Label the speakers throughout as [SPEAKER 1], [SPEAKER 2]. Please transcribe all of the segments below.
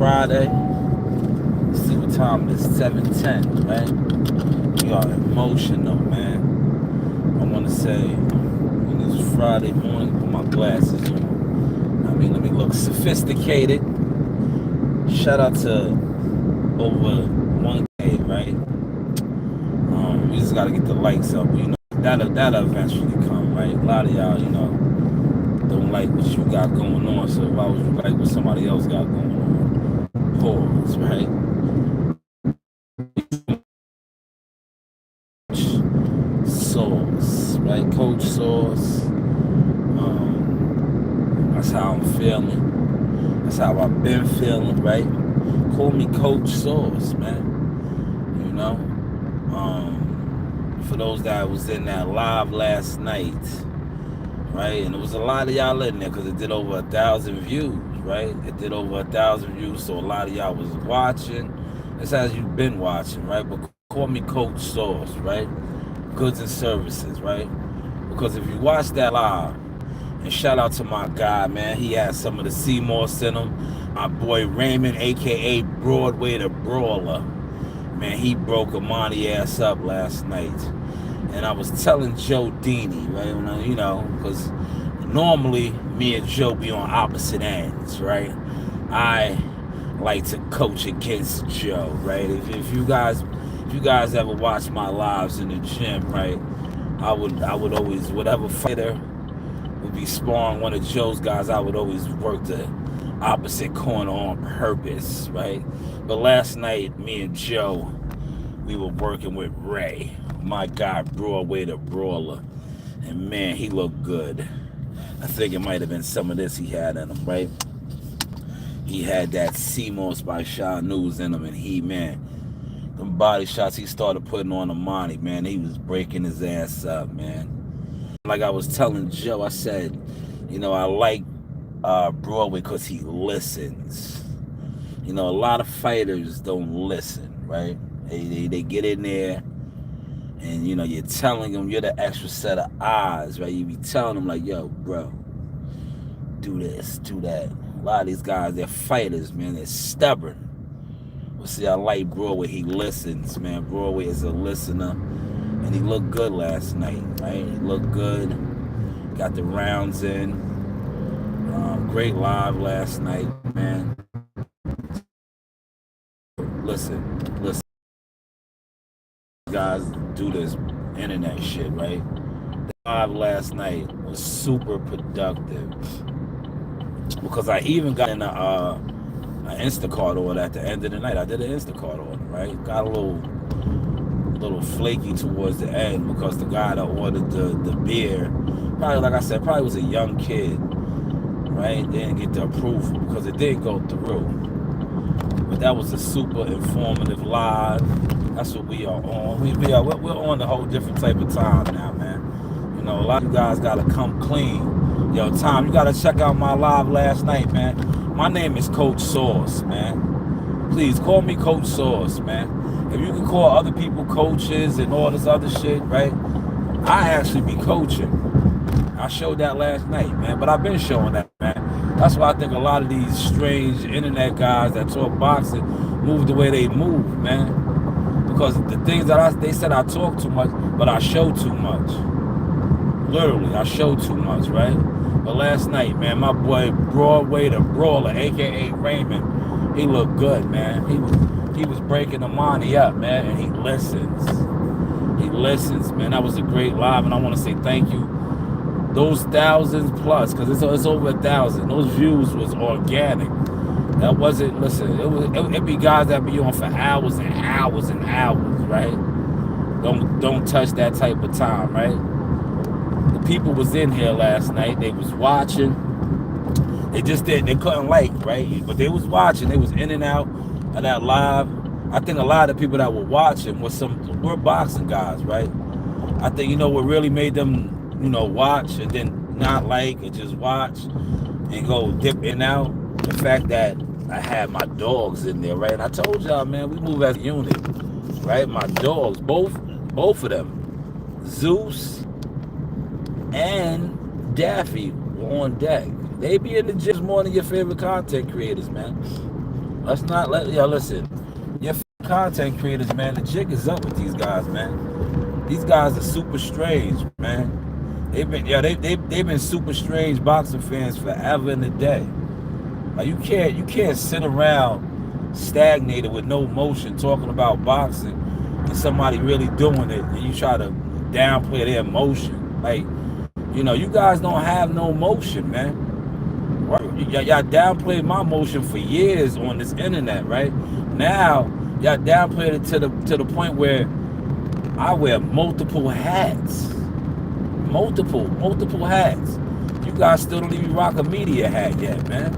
[SPEAKER 1] Friday. Let's see what time it is. 7:10, right? We are emotional, man. I want to say on this Friday morning, put my glasses on. Let me look sophisticated. Shout out to over 1K, right? We just gotta get the likes up. That'll eventually come, right? A lot of y'all, don't like what you got going on. So why would you like what somebody else got going on? Pause, right? Sauce, right? Coach Sauce. That's how I'm feeling. That's how I've been feeling, right? Call me Coach Sauce, man. For those that was in that live last night, right? And it was a lot of y'all in there because it did over 1,000 views, right? It did over 1,000 views, so a lot of y'all was watching. That's as you've been watching, right? But call me Coach Sauce, right? Goods and services, right? Because if you watch that live, and shout out to my guy, man, he had some of the Seymour in him. My boy Raymond, aka Broadway the Brawler, man, he broke Amani ass up last night. And I was telling Joe Dini, right? Because normally me and Joe be on opposite ends, right? I like to coach against Joe, right? If you guys ever watch my lives in the gym, right? I would always, whatever fighter would be sparring one of Joe's guys, I would always work the opposite corner on purpose, right? But last night, me and Joe, we were working with Ray, my guy, Broadway the Brawler, and man, he looked good. I think it might have been some of this he had in him, right? He had that CMOS by Shaw News in him, and them body shots he started putting on Amani, man, he was breaking his ass up, man. Like I was telling Joe, I said, I like Broadway because he listens. A lot of fighters don't listen, right? They get in there, and you're telling them you're the extra set of eyes, right? You be telling them like, yo, bro, do this, do that. A lot of these guys, they're fighters, man. They're stubborn. But see, I like Broadway. He listens, man. Broadway is a listener, and he looked good last night, right? He looked good. Got the rounds in. Great live last night, man. Listen. Guys do this internet shit, right? The live last night was super productive because I even got in an Instacart order at the end of the night. I did an Instacart order, right? Got a little flaky towards the end because the guy that ordered the beer, probably like I said, probably was a young kid, right? They didn't get the approval because it didn't go through. But that was a super informative live. That's what we are on. We're on a whole different type of time now, man. A lot of you guys gotta come clean. Yo, Tom, you gotta check out my live last night, man. My name is Coach Sauce, man. Please call me Coach Sauce, man. If you can call other people coaches and all this other shit, right? I actually be coaching. I showed that last night, man. But I've been showing that, man. That's why I think a lot of these strange internet guys that talk boxing move the way they move, man. Because the things that they said I talk too much, but I show too much. Literally, I show too much, right? But last night, man, my boy Broadway the Brawler, aka Raymond, he looked good, man. He was breaking Amani up, man, and he listens. He listens, man. That was a great live, and I want to say thank you. Those thousands plus, because it's over 1,000. Those views was organic. That wasn't, listen, it be guys that be on for hours and hours and hours, right? Don't touch that type of time, right? The people was in here last night. They was watching. They just didn't, they couldn't like, right? But they was watching. They was in and out of that live. I think a lot of people that were watching were boxing guys, right? I think, what really made them, watch and then not like and just watch and go dip in and out. The fact that I had my dogs in there, right? And I told y'all, man, we move as a unit, right? My dogs, both of them, Zeus and Daffy, were on deck. They be in the gym more than your favorite content creators, man. Let's not let yo listen. Your content creators, man, the jig is up with these guys, man. These guys are super strange, man. They've been super strange boxing fans forever and a day. Like you can't sit around stagnated with no motion talking about boxing and somebody really doing it and you try to downplay their emotion. Like, you guys don't have no motion, man. Y'all downplayed my motion for years on this internet, right? Now y'all downplayed it to the point where I wear multiple hats, multiple hats. You guys still don't even rock a media hat yet, man.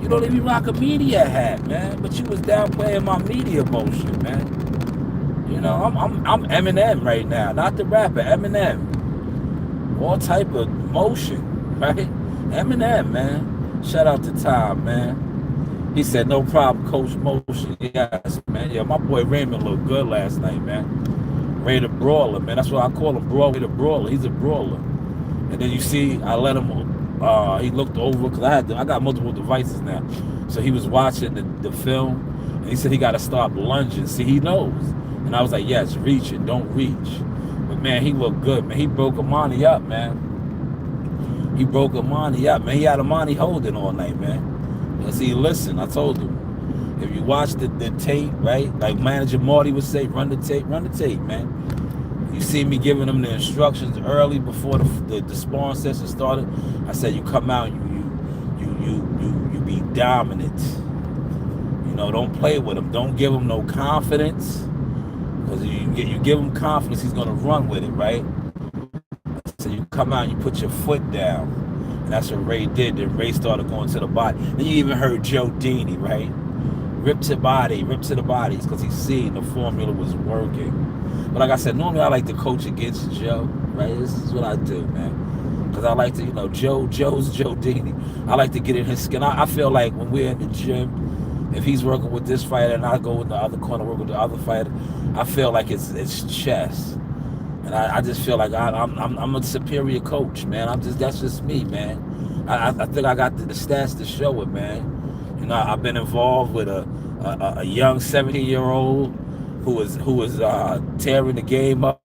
[SPEAKER 1] You don't even rock a media hat, man. But you was downplaying my media motion, man. I'm Eminem right now, not the rapper, Eminem. All type of motion, right? Eminem, man. Shout out to Tom, man. He said, no problem, Coach Motion. Yes, man. Yeah, my boy Raymond looked good last night, man. Ray the Brawler, man. That's what I call him, Ray the Brawler. He's a brawler. And then you see, I let him, he looked over, because I got multiple devices now. So he was watching the film, and he said he got to stop lunging. See, he knows. And I was like, yes, reach it, don't reach. But, man, he looked good, man. He broke Amani up, man. He broke Amani up, man. He had Amani holding all night, man. And see, listen, I told him, if you watch the tape, right, like manager Marty would say, run the tape, man. You see me giving him the instructions early before the sparring session started. I said, you come out, you be dominant. Don't play with him. Don't give him no confidence. Because you give him confidence, he's gonna run with it, right? So you come out and you put your foot down. And that's what Ray did. Then Ray started going to the body. Then you even heard Joe Dini, right? Rip to the bodies, because he's seen the formula was working. But like I said, normally I like to coach against Joe, right? This is what I do, man. Because I like to, Joe's Joe Dini. I like to get in his skin. I feel like when we're in the gym, if he's working with this fighter and I go in the other corner, work with the other fighter, I feel like it's chess. And I just feel like I'm a superior coach, man. That's just me, man. I think I got the stats to show it, man. I've been involved with a young 17-year-old who is tearing the game up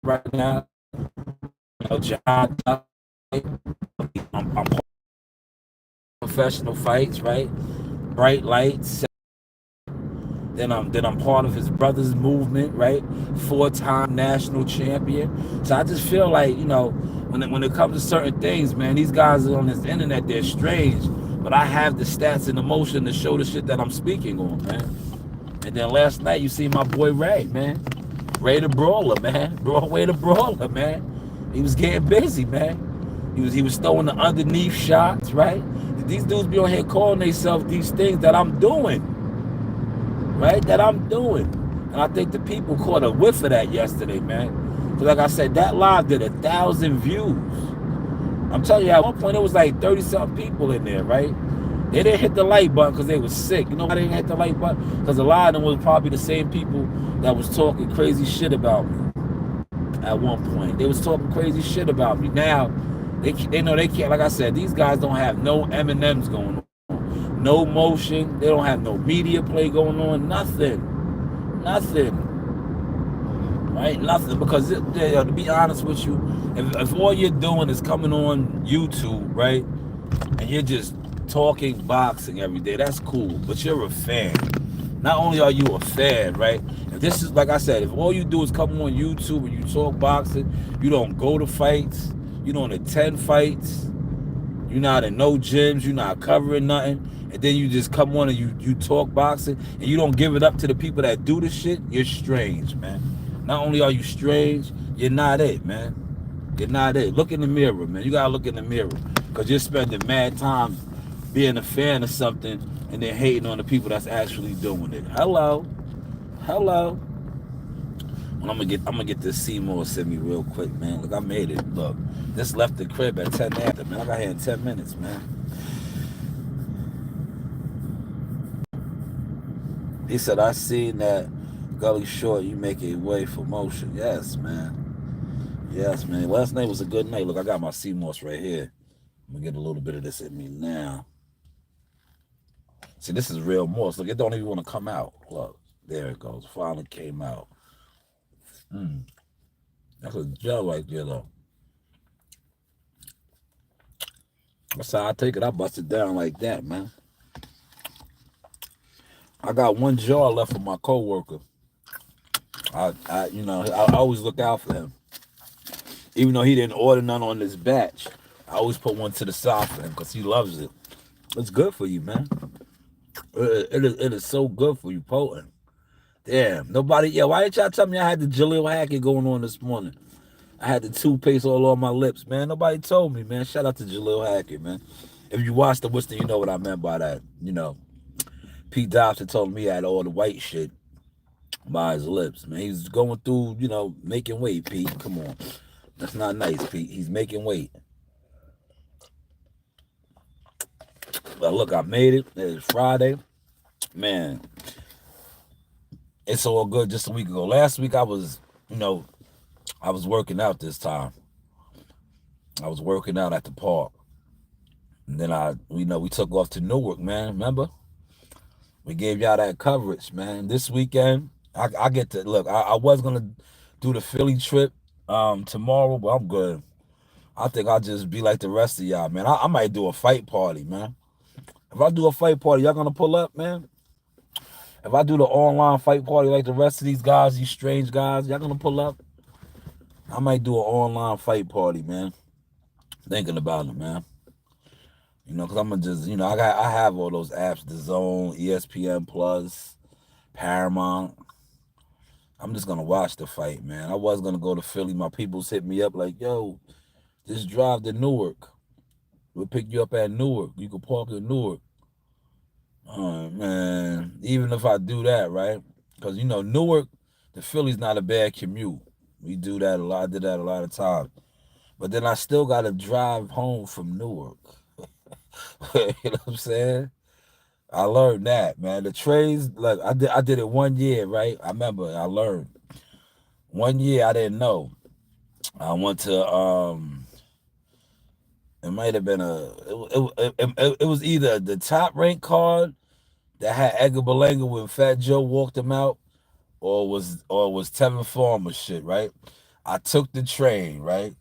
[SPEAKER 1] right now. John, I'm professional fights, right? Bright lights. Then I'm part of his brother's movement, right? 4-time national champion. So I just feel like, when it comes to certain things, man, these guys on this internet, they're strange. But I have the stats and emotion to show the shit that I'm speaking on, man. And then last night, you see my boy Ray, man. Ray the Brawler, man. Ray the Brawler, man. He was getting busy, man. He was throwing the underneath shots, right? These dudes be on here calling themselves these things that I'm doing. Right? That I'm doing. And I think the people caught a whiff of that yesterday, man. Because like I said, that live did 1,000 views. I'm telling you, at one point, it was like 30-something people in there, right? They didn't hit the like button because they was sick. You know why they didn't hit the like button? Because a lot of them was probably the same people that was talking crazy shit about me at one point. They was talking crazy shit about me. Now, they know they can't. Like I said, these guys don't have no M&Ms going on. No motion. They don't have no media play going on. Nothing. Right? Nothing. Because to be honest with you, if all you're doing is coming on YouTube, right, and you're just talking boxing every day, that's cool. But you're a fan. Not only are you a fan, right? If this is, like I said, if all you do is come on YouTube and you talk boxing, you don't go to fights, you don't attend fights, you're not in no gyms, you're not covering nothing, and then you just come on and you talk boxing, and you don't give it up to the people that do the shit, you're strange, man. Not only are you strange, you're not it, man. You're not it. Look in the mirror, man. You gotta look in the mirror, because you're spending mad time being a fan of something and then hating on the people that's actually doing it. Hello. Well, I'm gonna get this Seymour send me real quick, man. Look, I made it. Look, just left the crib at 10 after, man. I got here in 10 minutes, man. He said, I seen that Gully Short, you make a way for motion. Yes, man. Yes, man. Last night was a good night. Look, I got my Seymour right here. I'm gonna get a little bit of this in me now. See, this is real moist. Look, it don't even want to come out. Look, there it goes. Finally came out. Mm, that's a gel right there, though. That's how I take it. I bust it down like that, man. I got one jar left for my coworker. I always look out for him. Even though he didn't order none on this batch, I always put one to the side for him because he loves it. It's good for you, man. It is so good for you, potent. Damn, nobody. Yeah, why didn't y'all tell me I had the Jaleel Hackett going on this morning? I had the toothpaste all on my lips, man. Nobody told me, man. Shout out to Jaleel Hackett, man. If you watched the Winston, you know what I meant by that. Pete Dobson told me he had all the white shit by his lips, man. He's going through, making weight, Pete. Come on. That's not nice, Pete. He's making weight. But look, I made it. It's Friday. Man, it's all good just a week ago. Last week I was working out this time. I was working out at the park. And then we took off to Newark, man. Remember? We gave y'all that coverage, man. This weekend, I get to look. I was gonna do the Philly trip tomorrow, but I'm good. I think I'll just be like the rest of y'all, man. I might do a fight party, man. If I do a fight party, y'all gonna pull up, man? If I do the online fight party like the rest of these guys, these strange guys, y'all gonna pull up? I might do an online fight party, man. Thinking about it, man. Because I'm gonna just, I have all those apps, the Zone, ESPN Plus, Paramount. I'm just gonna watch the fight, man. I was gonna go to Philly. My peoples hit me up like, yo, just drive to Newark. We'll pick you up at Newark. You can park in Newark. Oh, man. Even if I do that, right? Because, Newark, the Philly's not a bad commute. We do that a lot. I did that a lot of times. But then I still got to drive home from Newark. You know what I'm saying? I learned that, man. The trains, look, I did it 1 year, right? I remember I learned. 1 year I didn't know. I went to it might have been it was either the Top Rank card that had Edgar Berlanga when Fat Joe walked him out, or was Tevin Farmer shit, right? I took the train, right,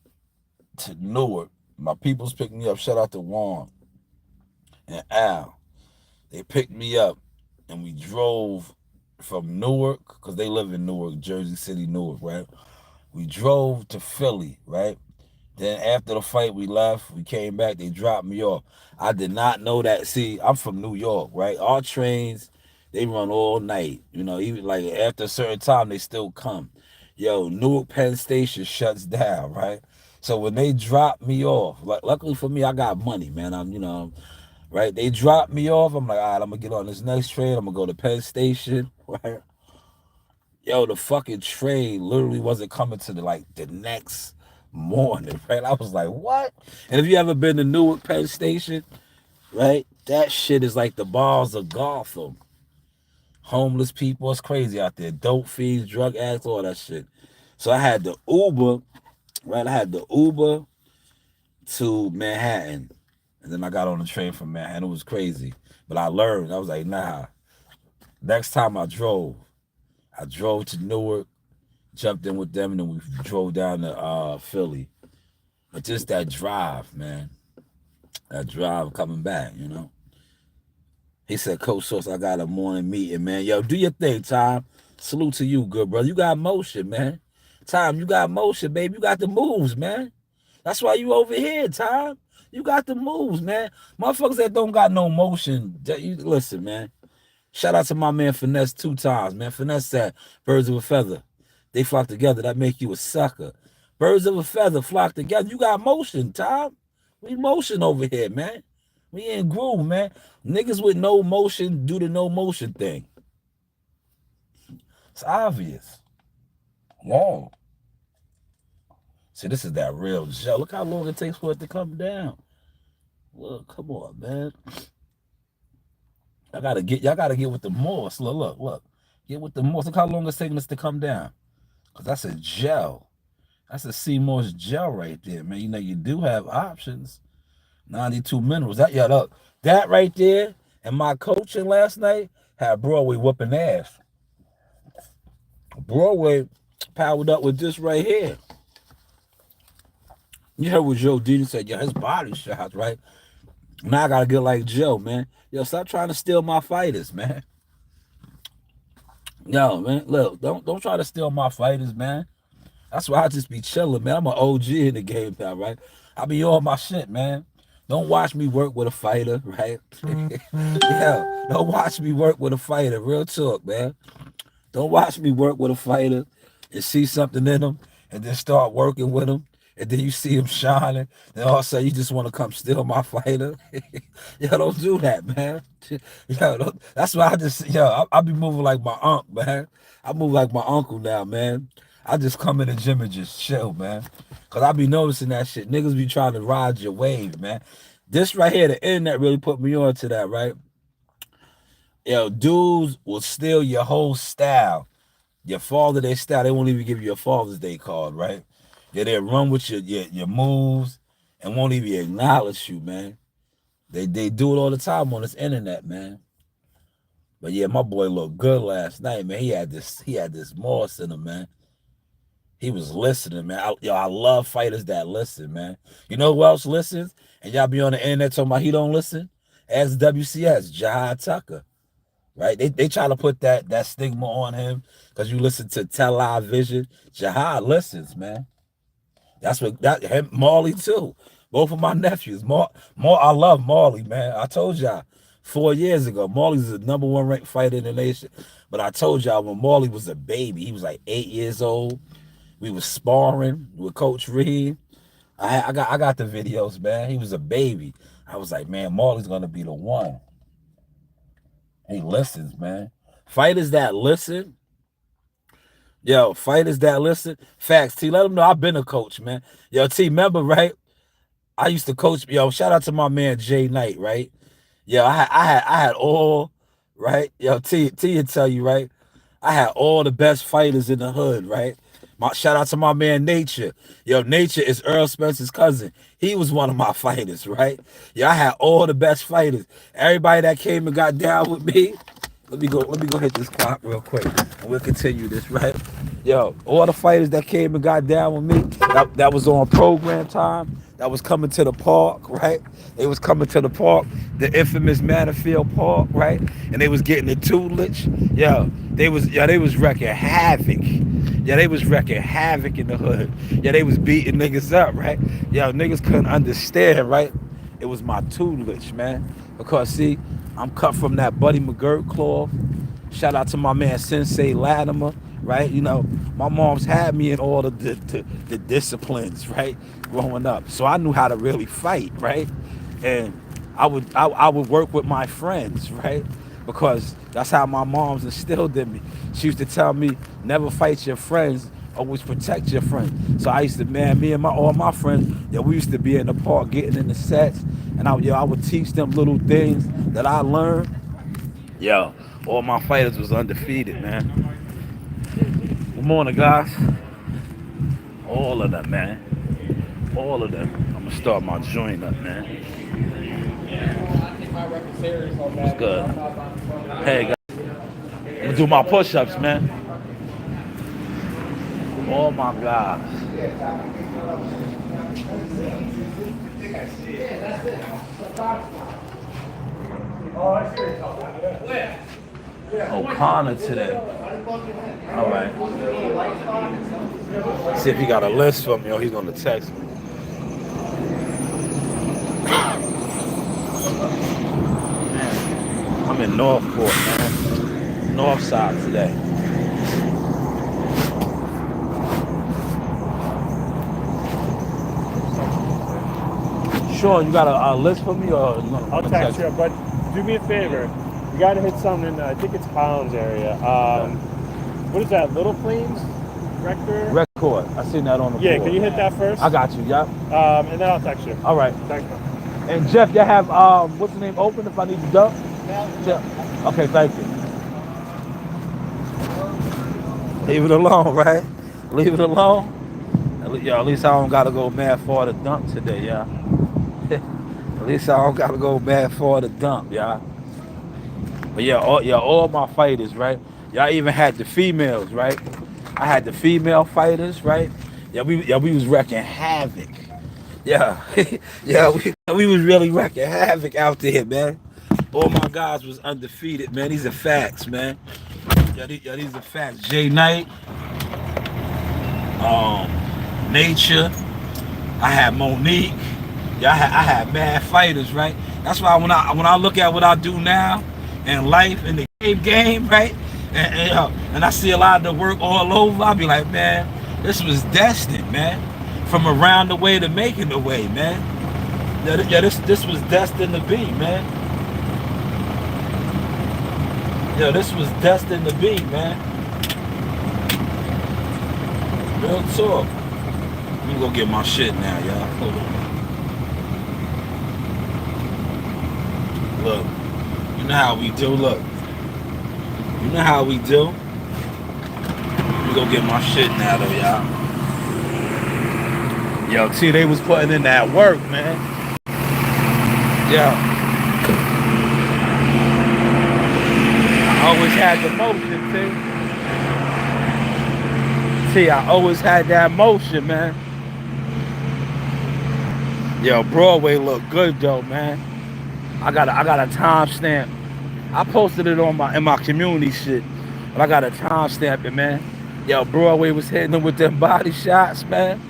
[SPEAKER 1] to Newark. My peoples picked me up. Shout out to Juan and Al. They picked me up, and we drove from Newark, because they live in Newark, Jersey City, Newark, right? We drove to Philly, right? Then after the fight, we left. We came back. They dropped me off. I did not know that. See, I'm from New York, right? Our trains, they run all night. Even like after a certain time, they still come. Yo, Newark Penn Station shuts down, right? So when they dropped me off, luckily for me, I got money, man. Right? They dropped me off. I'm like, all right, I'm gonna get on this next train. I'm gonna go to Penn Station, right? Yo, the fucking train literally wasn't coming to the next morning, right? I was like, what? And if you ever been to Newark Penn Station, right? That shit is like the bars of Gotham. Homeless people, it's crazy out there. Dope fiends, drug addicts, all that shit. So I had the Uber, right? I had the Uber to Manhattan. And then I got on the train from Manhattan. It was crazy. But I learned. I was like, nah. Next time I drove to Newark, jumped in with them, and then we drove down to Philly. But just that drive, man. That drive coming back, He said, Coach Sauce, I got a morning meeting, man. Yo, do your thing, Tom. Salute to you, good brother. You got motion, man. Tom, you got motion, baby. You got the moves, man. That's why you over here, Tom. You got the moves, man. Motherfuckers that don't got no motion, listen, man. Shout out to my man Finesse 2 times, man. Finesse said, birds of a feather. They flock together. That make you a sucker. Birds of a feather flock together. You got motion, Tom. We motion over here, man. We in groove, man. Niggas with no motion do the no motion thing. It's obvious. Long. See, this is that real gel. Look how long it takes for it to come down. Look, come on, man. Y'all gotta get with the moss. Look. Get with the moss. Look how long it's taking us to come down. Because that's a gel. That's a sea moss gel right there, man. You do have options. 92 minerals. That right there, And my coaching last night had Broadway whooping ass. Broadway powered up with this right here. You heard what Joe Didi said, yo, his body shots, right? Now I gotta get like Joe, man. Yo, stop trying to steal my fighters, man. Yo, man, look, don't try to steal my fighters, man. That's why I just be chilling, man. I'm an OG in the game now, right? I be on my shit, man. Don't watch me work with a fighter, right? Yeah, don't watch me work with a fighter. Real talk, man. Don't watch me work with a fighter and see something in them and then start working with them. And then you see him shining. Then all of a sudden you just want to come steal my fighter. Yo, don't do that, man. Yo, that's why I be moving like my uncle, man. I move like my uncle now, man. I just come in the gym and just chill, man. Cause I be noticing that shit. Niggas be trying to ride your wave, man. This right here, the internet really put me on to that, right? Yo, dudes will steal your whole style. Your Father Day style. They won't even give you a Father's Day card, right? Yeah, they run with your moves and won't even acknowledge you, man. They do it all the time on this internet, man. But yeah, my boy looked good last night, man. He had this Morse in him, man. He was listening, man. I love fighters that listen, man. You know who else listens? And y'all be on the internet talking about he don't listen? As WCS, Jahad Tucker. Right? They try to put that stigma on him because you listen to Television. Jahad listens, man. That's what him, Marley too. Both of my nephews. I love Marley, man. I told y'all 4 years ago, Marley's the #1 ranked fighter in the nation. But I told y'all when Marley was a baby, he was like 8 years old. We was sparring with Coach Reed. I got the videos, man. He was a baby. I was like, man, Marley's gonna be the one. He listens, man. Fighters that listen. Yo, fighters that listen. Facts, T. Let them know I've been a coach, man. Yo, T, remember, right? I used to coach. Yo, shout out to my man Jay Knight, right? Yo, I had all, right? Yo, T would tell you, right? I had all the best fighters in the hood, right? Shout out to my man Nature. Yo, Nature is Earl Spencer's cousin. He was one of my fighters, right? Yo, I had all the best fighters. Everybody that came and got down with me. Let me go hit this clock real quick, and we'll continue this, right? Yo, all the fighters that came and got down with me, that was on program time, that was coming to the park, right? They was coming to the park, the infamous Manafield Park, right? And they was getting the tutelage. Yo, they was wrecking havoc. Yeah, they was wrecking havoc in the hood. Yeah, they was beating niggas up, right? Yo, niggas couldn't understand, right? It was my tutelage, man. Because see, I'm cut from that Buddy McGirt cloth. Shout out to my man Sensei Latimer, right? You know, my mom's had me in all the disciplines, right? Growing up. So I knew how to really fight, right? And I would work with my friends, right? Because that's how my mom's instilled in me. She used to tell me, never fight your friends, always protect your friends. So I used to, man, me and all my friends, yeah, we used to be in the park getting in the sets, and I would teach them little things that I learned. Yo, all my fighters was undefeated, man. Good morning, guys. All of them, man. All of them. I'm gonna start my joint up, man. What's good? Hey, guys. I'm gonna do my push-ups, man. Oh my God. O'Connor today. All right. See if he got a list for me or he's gonna text me. Man, I'm in Northport, man. North side today. Sure, you got a list for me or
[SPEAKER 2] I'll text you, but do me a favor. You gotta hit something in I think it's Collins area. What is that? Little Flames?
[SPEAKER 1] Record. I seen that on the board.
[SPEAKER 2] Can you hit that first?
[SPEAKER 1] I got you, yeah.
[SPEAKER 2] And then I'll text you.
[SPEAKER 1] All right.
[SPEAKER 2] Thanks, man.
[SPEAKER 1] And Jeff, you have what's the name open if I need to dump? Yeah. Okay, thank you. Leave it alone, right? Leave it alone. At least I don't gotta go mad far to dump today, yeah. At least I don't gotta go mad far to dump, yeah. But yeah, all my fighters, right? Y'all even had the females, right? I had the female fighters, right? We was wrecking havoc. Yeah, yeah, we was really wrecking havoc out there, man. All my guys was undefeated, man. These are facts, man. These are facts. Jay Knight, Nature. I had Monique. Yeah, I had mad fighters, right? That's why when I look at what I do now in life in the game, right? And I see a lot of the work all over, I be like, man, this was destined, man. From around the way to making the way, man. Yeah, this was destined to be, man. Yeah, this was destined to be, man. Real talk. Let me go get my shit now, y'all. Hold on. Look, you know how we do, look. You know how we do. Let me go get my shit now, though, y'all. Yo, T, they was putting in that work, man. Yo. I always had the motion, T. T, I always had that motion, man. Yo, Broadway look good though, man. I got a timestamp. I posted it on in my community shit, but I got a timestamp it, man. Yo, Broadway was hitting them with them body shots, man.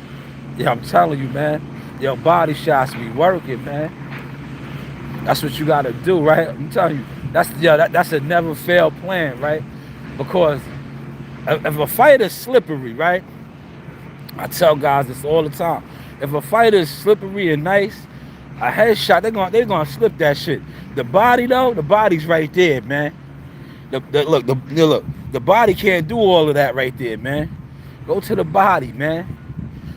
[SPEAKER 1] Yeah, I'm telling you, man. Yo, body shots be working, man. That's what you gotta do, right? I'm telling you, that's a never fail plan, right? Because if a fighter's slippery, right? I tell guys this all the time. If a fighter is slippery and nice, a headshot, they're gonna slip that shit. The body though, the body's right there, man. Look, the body can't do all of that right there, man. Go to the body, man.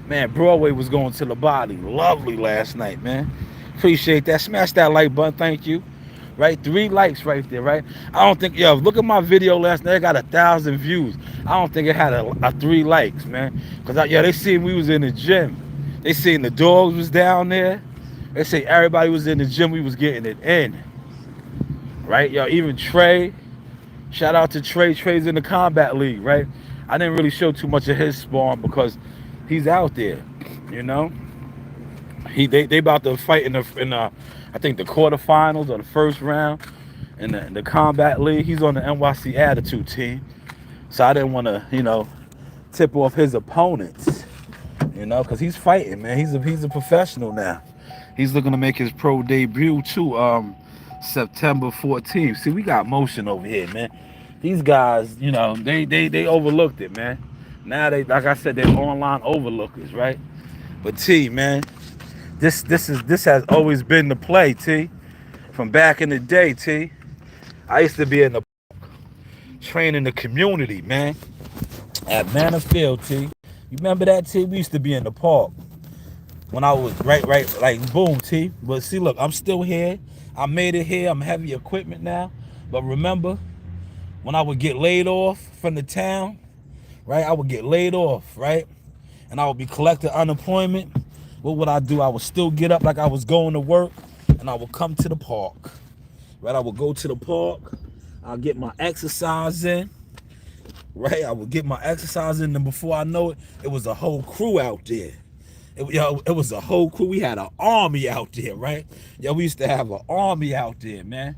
[SPEAKER 1] Man, Broadway was going to the body. Lovely last night, man. Appreciate that. Smash that like button, thank you. Right, 3 likes right there, right? I don't think, yo, look at my video last night. It got 1,000 views. I don't think it had a 3 likes, man. Cause they seen we was in the gym. They seen the dogs was down there. They say everybody was in the gym. We was getting it in. Right, yo, even Trey. Shout out to Trey. Trey's in the combat league, right? I didn't really show too much of his spawn because he's out there, you know. They about to fight in the I think the quarterfinals or the first round in the combat league. He's on the NYC Attitude team, so I didn't want to, you know, tip off his opponents, you know, because he's fighting, man. He's a professional now. He's looking to make his pro debut too, September 14th. See, we got motion over here, man. These guys, you know, they overlooked it, man. Now they, like I said, they're online overlookers, right? But T, man, this has always been the play, T. From back in the day, T. I used to be in the training the community, man. At Manor Field, T. You remember that, T? We used to be in the park. When I was right, like boom, T. But see, look, I'm still here. I made it here. I'm heavy equipment now. But remember, when I would get laid off from the town, right? I would get laid off, right? And I would be collecting unemployment. What would I do? I would still get up like I was going to work, and I would come to the park, right? I would go to the park. I'll get my exercise in, right? I would get my exercise in, and before I know it, it was a whole crew out there. It was a whole crew. We had an army out there, right? Yo, we used to have an army out there, man.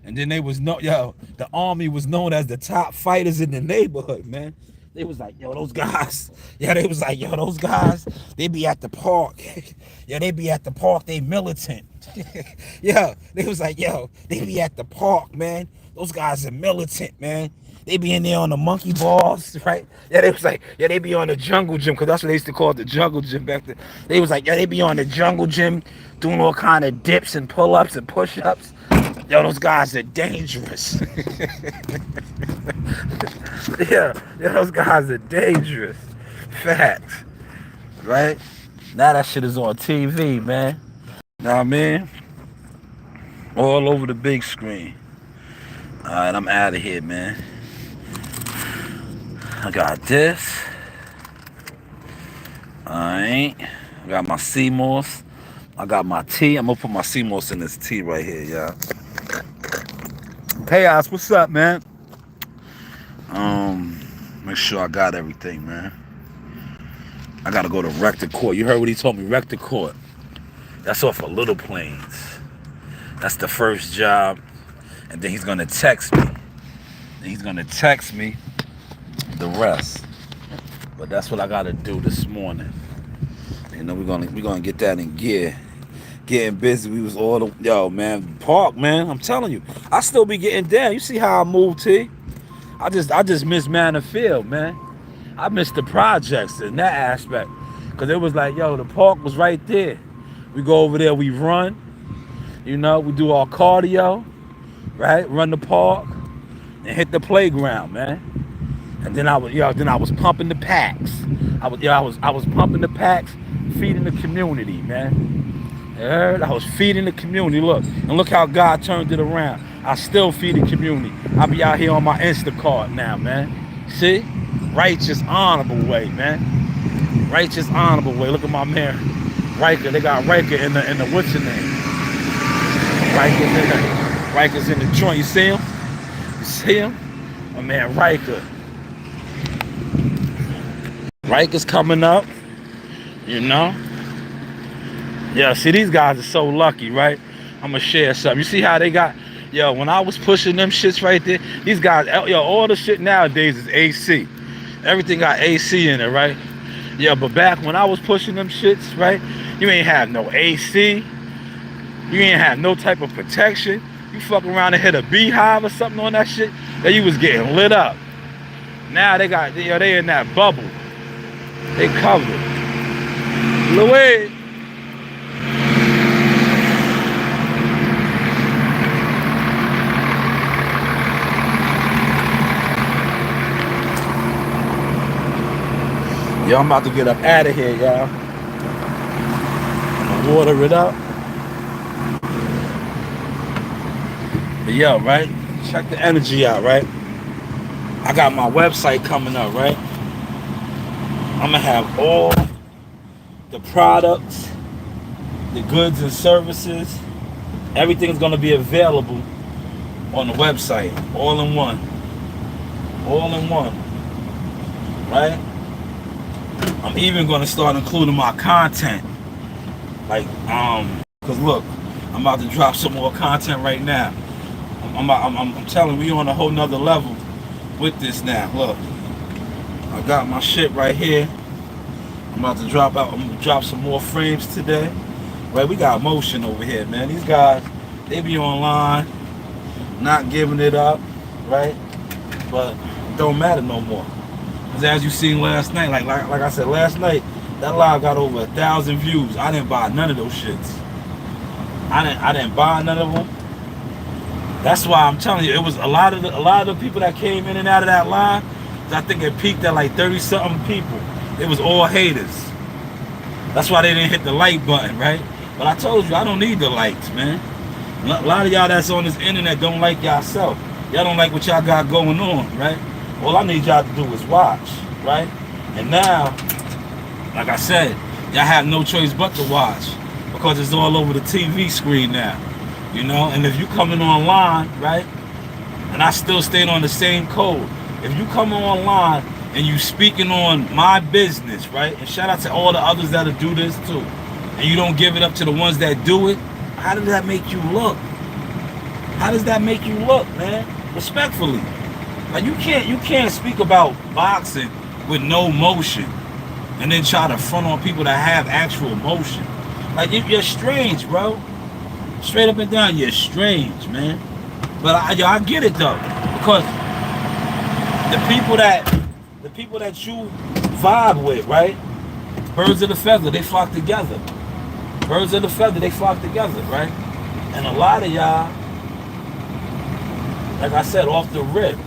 [SPEAKER 1] And then the army was known as the top fighters in the neighborhood, man. They was like, yo, those guys. Yeah, they was like, yo, those guys, they be at the park. Yeah, they be at the park, they militant. Yeah, they was like, yo, they be at the park, man. Those guys are militant, man. They be in there on the monkey balls, right? Yeah, they was like, yeah, they be on the jungle gym, because that's what they used to call it, the jungle gym back then. They was like, yeah, they be on the jungle gym doing all kind of dips and pull-ups and push-ups. Yo, those guys are dangerous. Yeah, those guys are dangerous. Facts. Right? Now that shit is on TV, man. Know what I mean? All over the big screen. Alright, I'm out of here, man. I got this. Alright. I got my sea moss. I got my tea. I'm gonna put my sea moss in this tea right here, y'all. Chaos, what's up, man? Make sure I got everything, man. I gotta go to Rector Court. You heard what he told me, Rector Court. That's off of Little Plains. That's the first job. And then he's gonna text me. He's gonna text me the rest. But that's what I gotta do this morning. You know, we're gonna get that in gear. Getting busy. We was all the yo, man, park, man. I'm telling you, I still be getting down. You see how I move, T? I just miss Manor Field, man. I miss the projects in that aspect. Cause it was like, yo, the park was right there. We go over there, we run. You know, we do our cardio, right? Run the park and hit the playground, man. And then I was pumping the packs. I was pumping the packs, feeding the community, man. You heard? I was feeding the community. Look how God turned it around. I still feed the community. I be out here on my Instacart now, man. See? Righteous, honorable way, man. Righteous, honorable way. Look at my man, Riker. They got Riker in the what's your name? Riker's in the joint. You see him? You see him? My man Riker. Riker's coming up. You know? Yeah, see, these guys are so lucky, right? I'm gonna share something. You see how they got, yo, when I was pushing them shits right there, these guys, yo, all the shit nowadays is AC. Everything got AC in it, right? Yeah, but back when I was pushing them shits, right, you ain't have no AC. You ain't have no type of protection. You fuck around and hit a beehive or something on that shit, that you was getting lit up. Now they got, yo, they in that bubble. They covered. Louis. Yo, I'm about to get up out of here, y'all. I'm gonna water it up. But yo, right? Check the energy out, right? I got my website coming up, right? I'm gonna have all the products, the goods and services, everything's gonna be available on the website, all in one. All in one, right? I'm even gonna start including my content. Like, cause look, I'm about to drop some more content right now. I'm telling you, we on a whole nother level with this now. Look, I got my shit right here. I'm about to drop some more frames today. Right, we got motion over here, man. These guys, they be online, not giving it up, right? But it don't matter no more. Cause as you seen last night, like I said last night, that live got over 1,000 views. I didn't buy none of those shits. I didn't buy none of them. That's why I'm telling you, it was a lot of the people that came in and out of that live. I think it peaked at like 30-something people. It was all haters. That's why they didn't hit the like button, right? But I told you, I don't need the likes, man. A lot of y'all that's on this internet don't like yourself. Y'all don't like what y'all got going on, right? All I need y'all to do is watch, right? And now, like I said, y'all have no choice but to watch because it's all over the TV screen now, you know? And if you coming online, right, and I still stayed on the same code, if you come online and you speaking on my business, right, and shout out to all the others that'll do this too, and you don't give it up to the ones that do it, how does that make you look? How does that make you look, man? Respectfully. Like you can't speak about boxing with no motion and then try to front on people that have actual motion. Like you're strange, bro. Straight up and down, you're strange, man. But I get it though, because the people that you vibe with, right? Birds of the feather, they flock together. Birds of the feather, they flock together, right? And a lot of y'all, like I said, off the rip.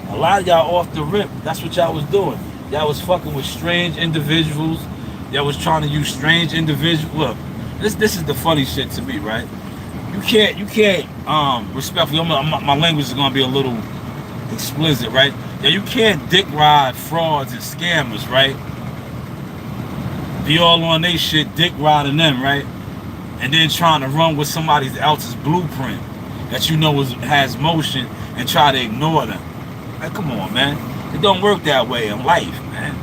[SPEAKER 1] A lot of y'all off the rip, that's what y'all was doing. Y'all was fucking with strange individuals. Y'all was trying to use strange individuals. Look, this is the funny shit to me, right? You can't respectfully, my language is gonna be a little explicit, right? Yeah, you can't dick ride frauds and scammers, right? Be all on they shit, dick riding them, right? And then trying to run with somebody else's blueprint that you know has motion and try to ignore them. Like, come on, man. It don't work that way in life, man.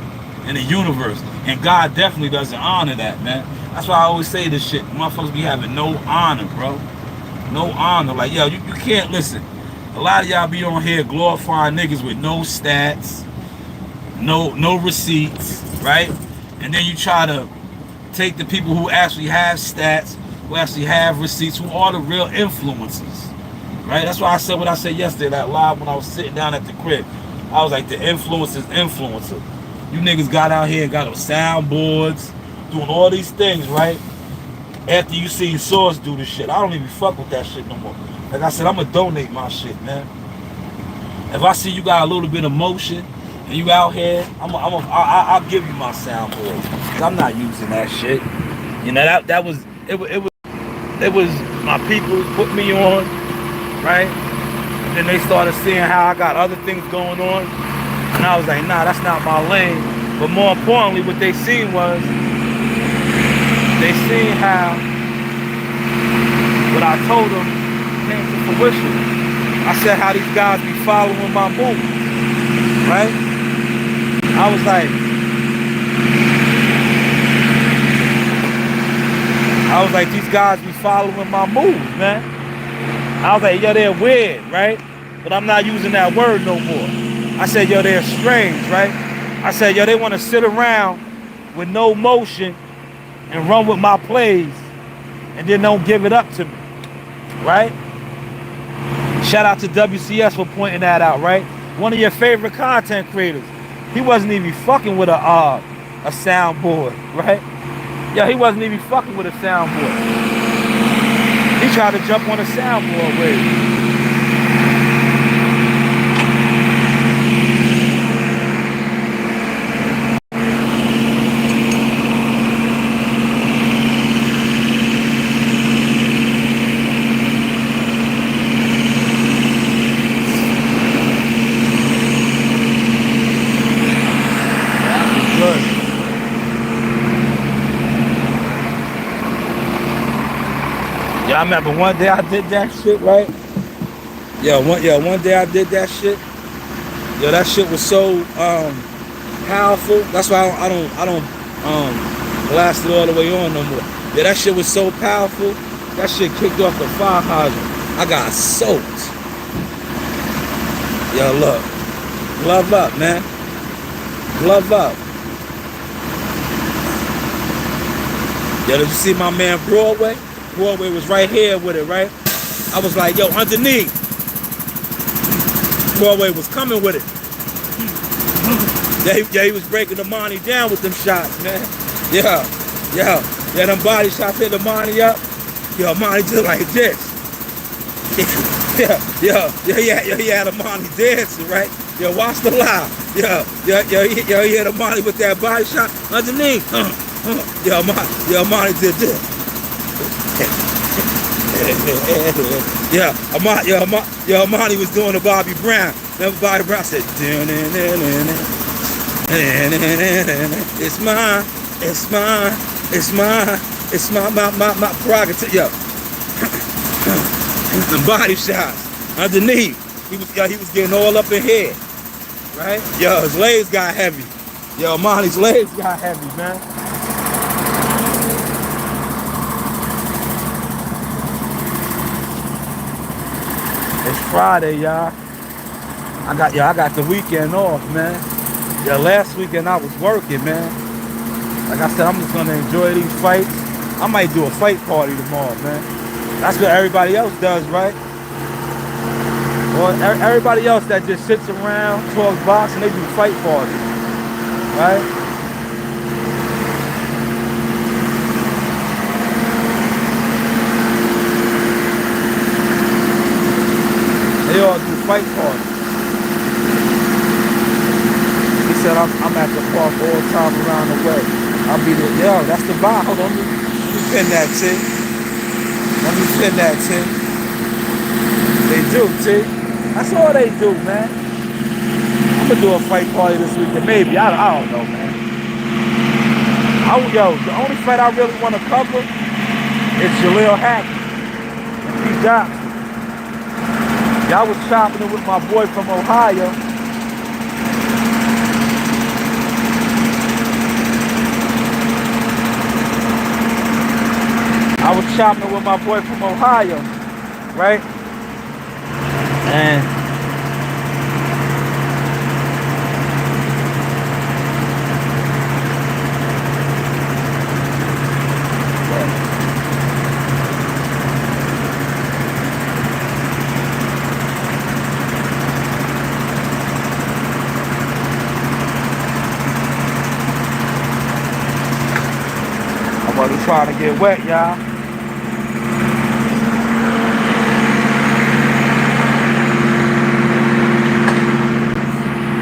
[SPEAKER 1] In the universe. And God definitely doesn't honor that, man. That's why I always say this shit. Motherfuckers be having no honor, bro. No honor. Like, yo, you can't listen. A lot of y'all be on here glorifying niggas with no stats, no receipts, right? And then you try to take the people who actually have stats, who actually have receipts, who are the real influencers, right? That's why I said what I said yesterday, that live when I was sitting down at the crib. I was like, the influencer. You niggas got out here and got those soundboards, doing all these things, right? After you see Source do this shit, I don't even fuck with that shit no more. Like I said, I'm gonna donate my shit, man. If I see you got a little bit of motion and you out here, I'll give you my soundboard. Cause I'm not using that shit. You know, that was it was my people put me on, right? And then they started seeing how I got other things going on. And I was like, nah, that's not my lane. But more importantly, what they seen was, they seen how what I told them came to fruition. I said how these guys be following my moves, right? I was like, these guys be following my moves, man. I was like, yo, they're weird, right? But I'm not using that word no more. I said, yo, they're strange, right? I said, yo, they want to sit around with no motion and run with my plays and then don't give it up to me, right? Shout out to WCS for pointing that out, right? One of your favorite content creators. He wasn't even fucking with a soundboard, right? Yeah, he wasn't even fucking with a soundboard. He tried to jump on a soundboard with I remember one day I did that shit, right? One day I did that shit. Yo, that shit was so powerful. That's why I don't blast it all the way on no more. Yeah, that shit was so powerful. That shit kicked off the fire hydrant. I got soaked. Yo, look. Glove up, man. Glove up. Yo, did you see my man Broadway? Broadway was right here with it, right? I was like, yo, underneath. Broadway was coming with it. Yeah, he was breaking the money down with them shots, man. Yeah, them body shots hit the money up. Yo, money did like this. He had a money dancing, right? Yo, watch the live. He had a money with that body shot underneath. Money did this. Amani was doing the Bobby Brown. Remember Bobby Brown said, it's mine, my prerogative. Yo, the body shots underneath. He was getting all up in here, right? Yo, his legs got heavy. Yo, Amani's legs got heavy, man. It's Friday, y'all. I got the weekend off, man. Yeah, last weekend I was working, man. Like I said, I'm just gonna enjoy these fights. I might do a fight party tomorrow, man. That's what everybody else does, right? Or everybody else that just sits around, talks box, and they do fight parties, right? They all do fight parties. He said, I'm at the park all the time around the way. I'll be there. Yo, that's the vibe. Hold on, let me pin that, T. Let me pin that, T. They do, T. That's all they do, man. I'm going to do a fight party this weekend. Maybe. I don't know, man. The only fight I really want to cover is Jaleel Hackett and P. Johnson. chopping it with my boy from Ohio. I was chopping it with my boy from Ohio, right? And I'm about to try to get wet, y'all.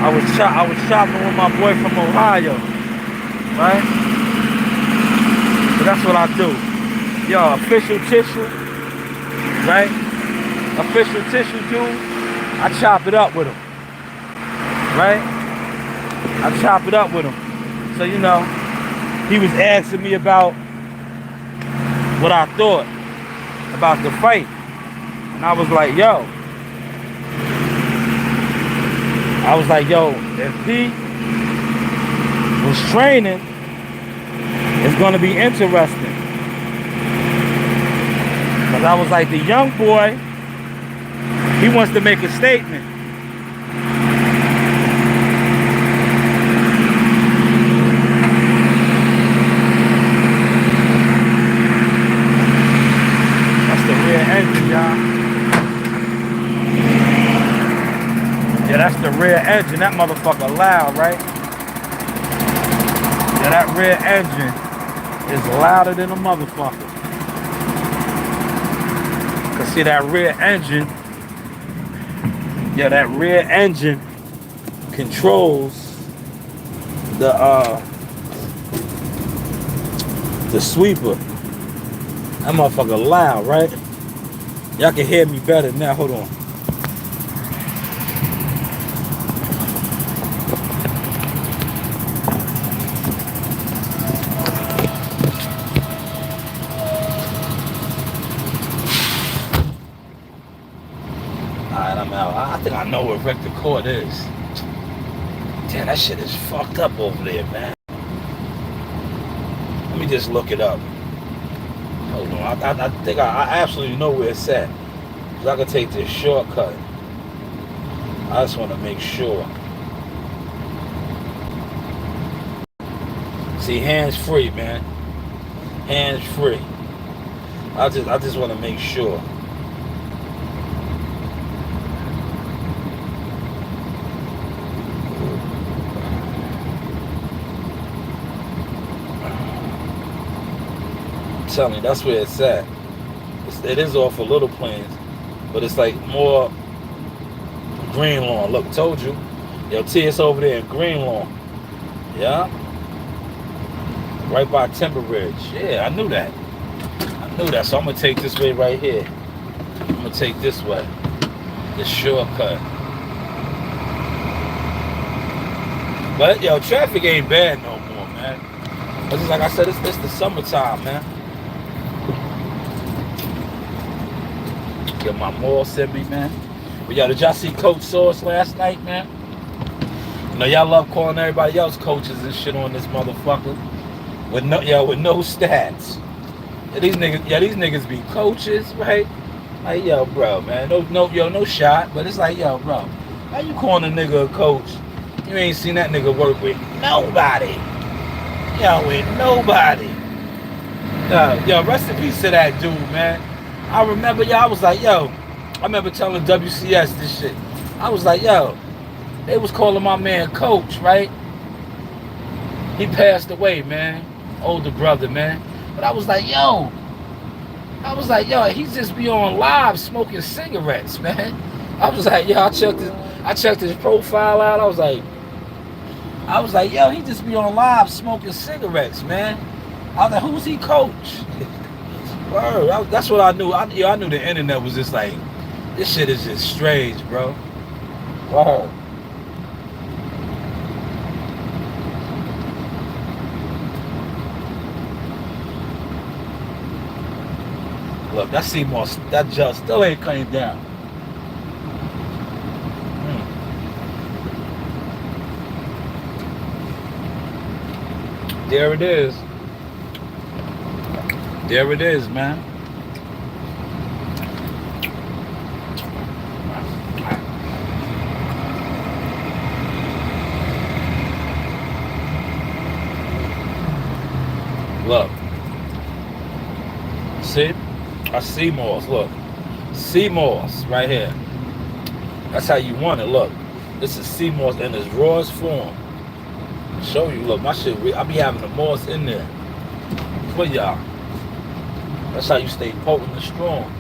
[SPEAKER 1] I was shopping with my boy from Ohio, right? So that's what I do. Yo, official tissue, right? Official tissue dude, I chop it up with him, right? I chop it up with him. So, you know, he was asking me about what I thought about the fight. And I was like, yo, if he was training, it's gonna be interesting. Because I was like, the young boy, he wants to make a statement. That's the rear engine, y'all. Yeah, that's the rear engine. That motherfucker loud, right? Yeah, that rear engine is louder than a motherfucker. Cause see that rear engine, yeah, that rear engine controls the sweeper. That motherfucker loud, right? Y'all can hear me better now. Hold on. I think I know where Vector Court is. Damn, that shit is fucked up over there, man. Let me just look it up. Hold on, I think I absolutely know where it's at. Cause I can take this shortcut. I just want to make sure. See, hands free, man. Hands free. I just want to make sure. Telling you, that's where it's at. It is off of Little Plains, but it's like more Green Lawn. Look, told you. Yo, T, it's over there in Green Lawn. Yeah? Right by Timber Ridge. Yeah, I knew that. So I'm going to take this way right here. I'm going to take this way. This shortcut. But, yo, traffic ain't bad no more, man. It's just like I said, it's the summertime, man. Get my mall sent me, man. But yo, did y'all see Coach Sauce last night, man? You know, y'all love calling everybody else coaches and shit on this motherfucker. With no stats. Yeah, these niggas be coaches, right? Like, yo, bro, man. No shot. But it's like, yo, bro, how you calling a nigga a coach? You ain't seen that nigga work with nobody. Yo, with nobody. Yo, rest in peace to that dude, man. I remember, I was like, yo, I remember telling WCS this shit. I was like, yo, they was calling my man Coach, right? He passed away, man. Older brother, man. But I was like, yo, he just be on live smoking cigarettes, man. I was like, yo, I checked his profile out. I was like, yo, he just be on live smoking cigarettes, man. I was like, who's he coach? Word, that's what I knew. I knew the internet was just like, this shit is just strange, bro. Word. Look, that CMOS, that just still ain't came down. There it is. There it is, man. Look. See? I see Moss. Look. Sea moss right here. That's how you want it. Look. This is sea moss in its rawest form. Show you. Look, my shit, I be having the moss in there for y'all. That's how you stay potent and strong.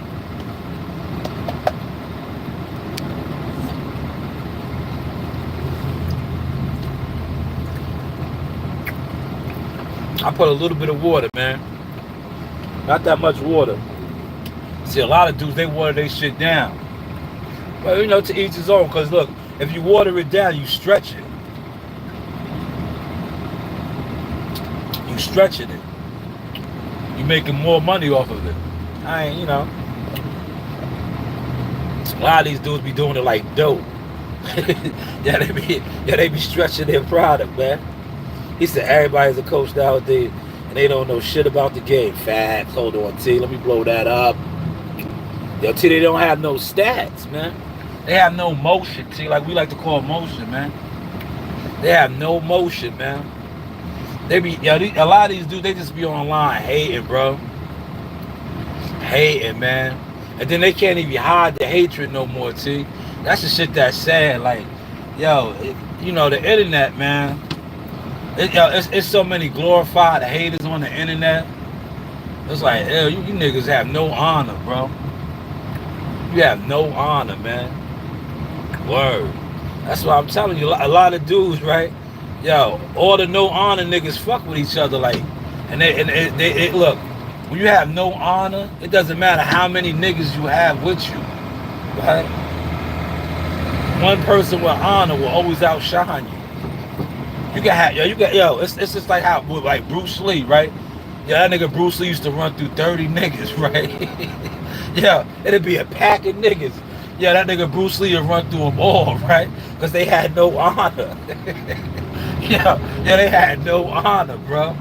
[SPEAKER 1] I put a little bit of water, man. Not that much water. See, a lot of dudes, they water their shit down. But, you know, to each his own. Because, look, if you water it down, you stretch it. You stretching it. You making more money off of it. I ain't, you know. A lot of these dudes be doing it like dope. they be stretching their product, man. He said everybody's a coach nowadays and they don't know shit about the game. Facts. Hold on, T. Let me blow that up. Yo, T, they don't have no stats, man. They have no motion, T. Like we like to call motion, man. They have no motion, man. They be, yo, a lot of these dudes, they just be online hating, bro. Hating, man. And then they can't even hide the hatred no more, T. That's the shit that's sad. Like, yo, you know, the internet, man. It's so many glorified haters on the internet. It's like, hell, you niggas have no honor, bro. You have no honor, man. Word. That's why I'm telling you, a lot of dudes, right? Yo, all the no honor niggas fuck with each other, like, and they look. When you have no honor, it doesn't matter how many niggas you have with you, right? One person with honor will always outshine you. You can have, it's just like how, like Bruce Lee, right? Yeah, that nigga Bruce Lee used to run through 30 niggas, right? Yeah, it'd be a pack of niggas. Yeah, that nigga Bruce Lee would run through them all, right? Because they had no honor. yeah, they had no honor, bro.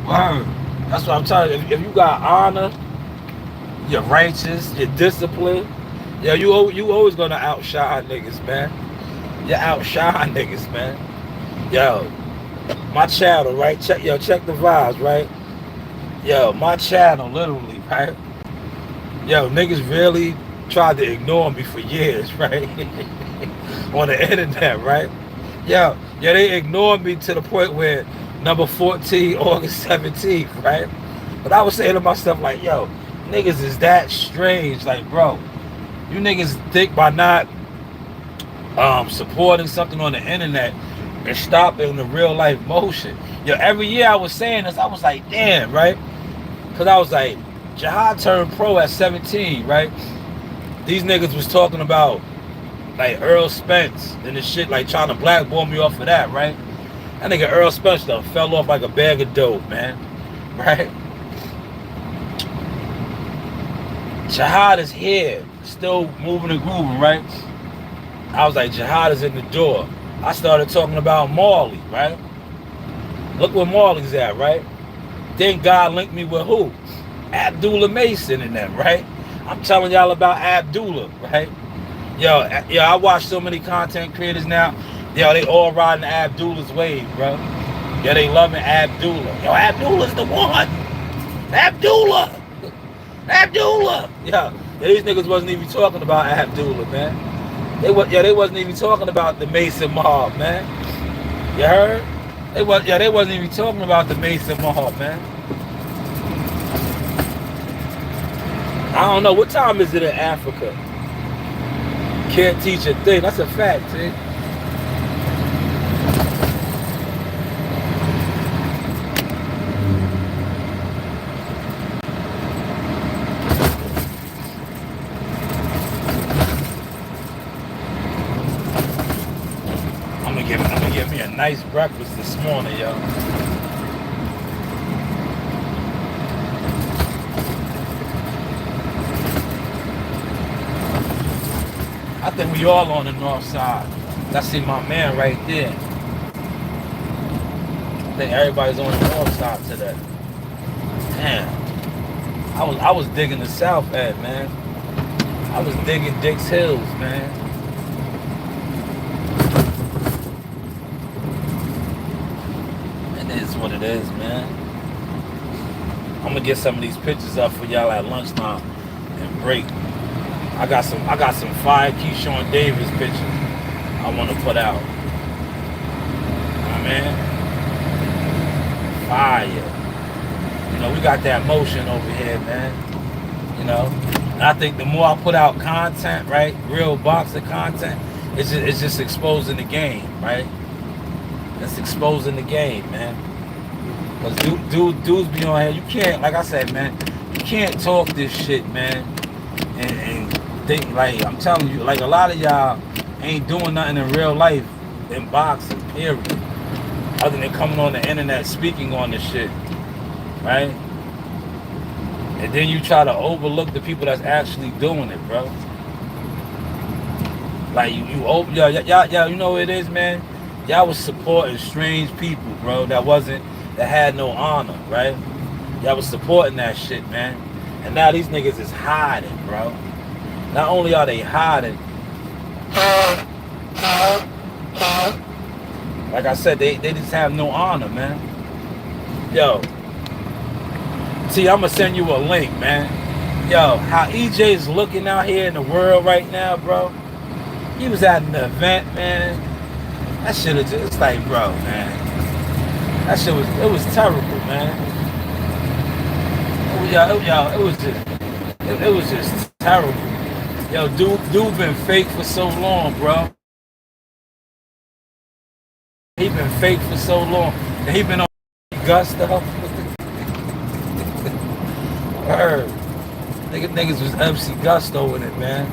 [SPEAKER 1] Word. That's what I'm telling you. If you got honor, you're righteous, you're disciplined, yeah, you always gonna outshine niggas, man. You outshine niggas, man. Yo, my channel, right? Check the vibes, right? Yo, my channel, literally, right? Yo, niggas really tried to ignore me for years, right? On the internet, right? Yo, they ignored me to the point where number 14, August 17th, right? But I was saying to myself, like, yo, niggas is that strange. Like, bro, you niggas think by not supporting something on the internet and stopping the real life motion. Yo, every year I was saying this, I was like, damn, right? Because I was like, Jihad turned pro at 17, right? These niggas was talking about like Earl Spence and this shit, like trying to blackball me off of that, right? That nigga Earl Spence done fell off like a bag of dope, man. Right? Jihad is here, still moving and grooving, right? I was like, Jihad is in the door. I started talking about Marley, right? Look where Marley's at, right? Then God linked me with who? Abdullah Mason and them, right? I'm telling y'all about Abdullah, right? Yo, I watch so many content creators now. Yo, they all riding Abdullah's wave, bro. Yo, they loving Abdullah. Yo, Abdullah's the one. Abdullah. Yo, these niggas wasn't even talking about Abdullah, man. They wasn't even talking about the Mason mob, man. You heard? They wasn't even talking about the Mason mob, man. I don't know, what time is it in Africa? Can't teach a thing. That's a fact, see? I'm gonna get me a nice breakfast this morning, yo. I think we all on the north side. I see my man right there. think everybody's on the north side today. Damn. I was digging the south end, man. I was digging Dix Hills, man. It is what it is, man. I'm gonna get some of these pictures up for y'all at lunchtime and break. I got some fire Keyshawn Davis pictures I want to put out. Man, fire. You know, we got that motion over here, man. You know, and I think the more I put out content, right, real boxing content, it's just exposing the game, right? It's exposing the game, man. Cause dudes be on here. You can't, like I said, man, you can't talk this shit, man, and think like I'm telling you, like a lot of y'all ain't doing nothing in real life in boxing, period. Other than coming on the internet speaking on this shit, right? And then you try to overlook the people that's actually doing it, bro. Like y'all, you know what it is, man? Y'all was supporting strange people, bro, that had no honor, right? Y'all was supporting that shit, man. And now these niggas is hiding, bro. Not only are they hiding, like I said, they just have no honor, man. Yo. See, I'm going to send you a link, man. Yo, how EJ's looking out here in the world right now, bro. He was at an event, man. That shit is just like, bro, man. That shit it was terrible, man. It was just terrible. Yo, dude been fake for so long, bro. He been fake for so long. And he been on Gusto. Heard. Niggas was MC Gusto in it, man.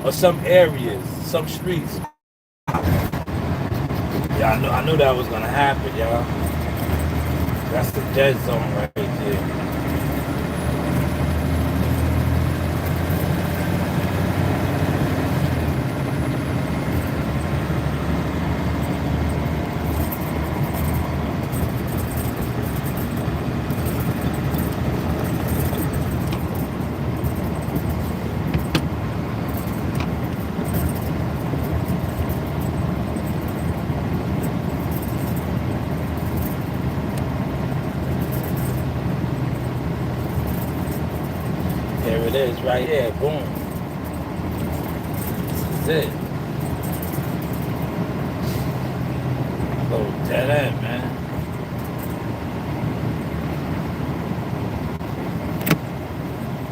[SPEAKER 1] Or some areas, some streets. Yeah, I knew that was gonna happen, y'all. That's the dead zone right there. Right here, boom. This is it. Go dead end, man.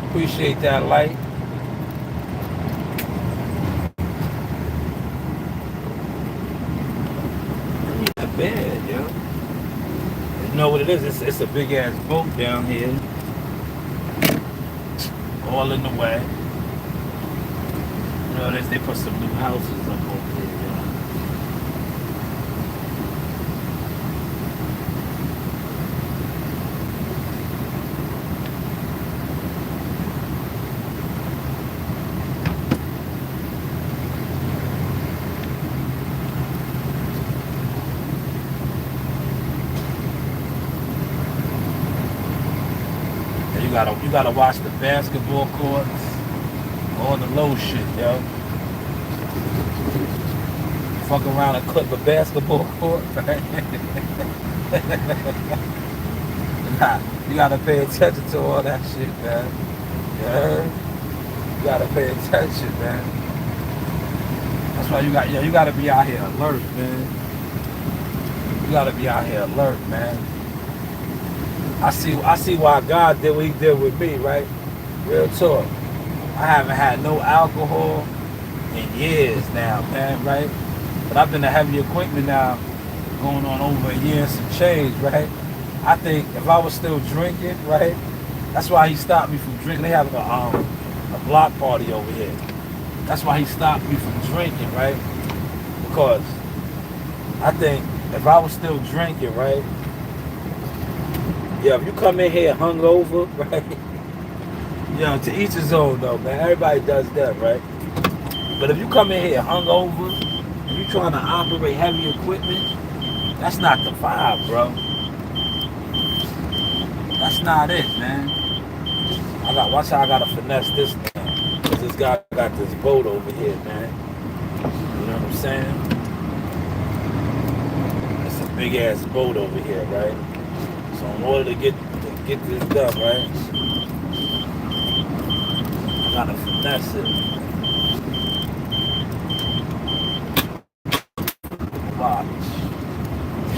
[SPEAKER 1] Appreciate that light. Not bad, yo. You know what it is? It's a big ass boat down here. All in the way. You know, they put some new houses up over there, you know. You gotta watch the basketball courts, all the low shit, yo. Fuck around and clip a basketball court, right? Nah, you gotta pay attention to all that shit, man. You heard? You gotta pay attention, man. That's why you gotta be out here alert, man. You gotta be out here alert, man. I see why God did what he did with me, right? Real talk. I haven't had no alcohol in years now, man, right? But I've been a heavy equipment now going on over a year and some change, right? I think if I was still drinking, right? That's why he stopped me from drinking. They have a block party over here. That's why he stopped me from drinking, right? Because I think if I was still drinking, right? Yeah, if you come in here hungover, right? Yeah, to each his own though, man. Everybody does that, right? But if you come in here hungover and you trying to operate heavy equipment, that's not the vibe, bro. That's not it, man. Watch how I gotta finesse this now. Cause this guy got this boat over here, man. You know what I'm saying? It's a big ass boat over here, right? So in order to get this done, right? I gotta finesse it. Watch.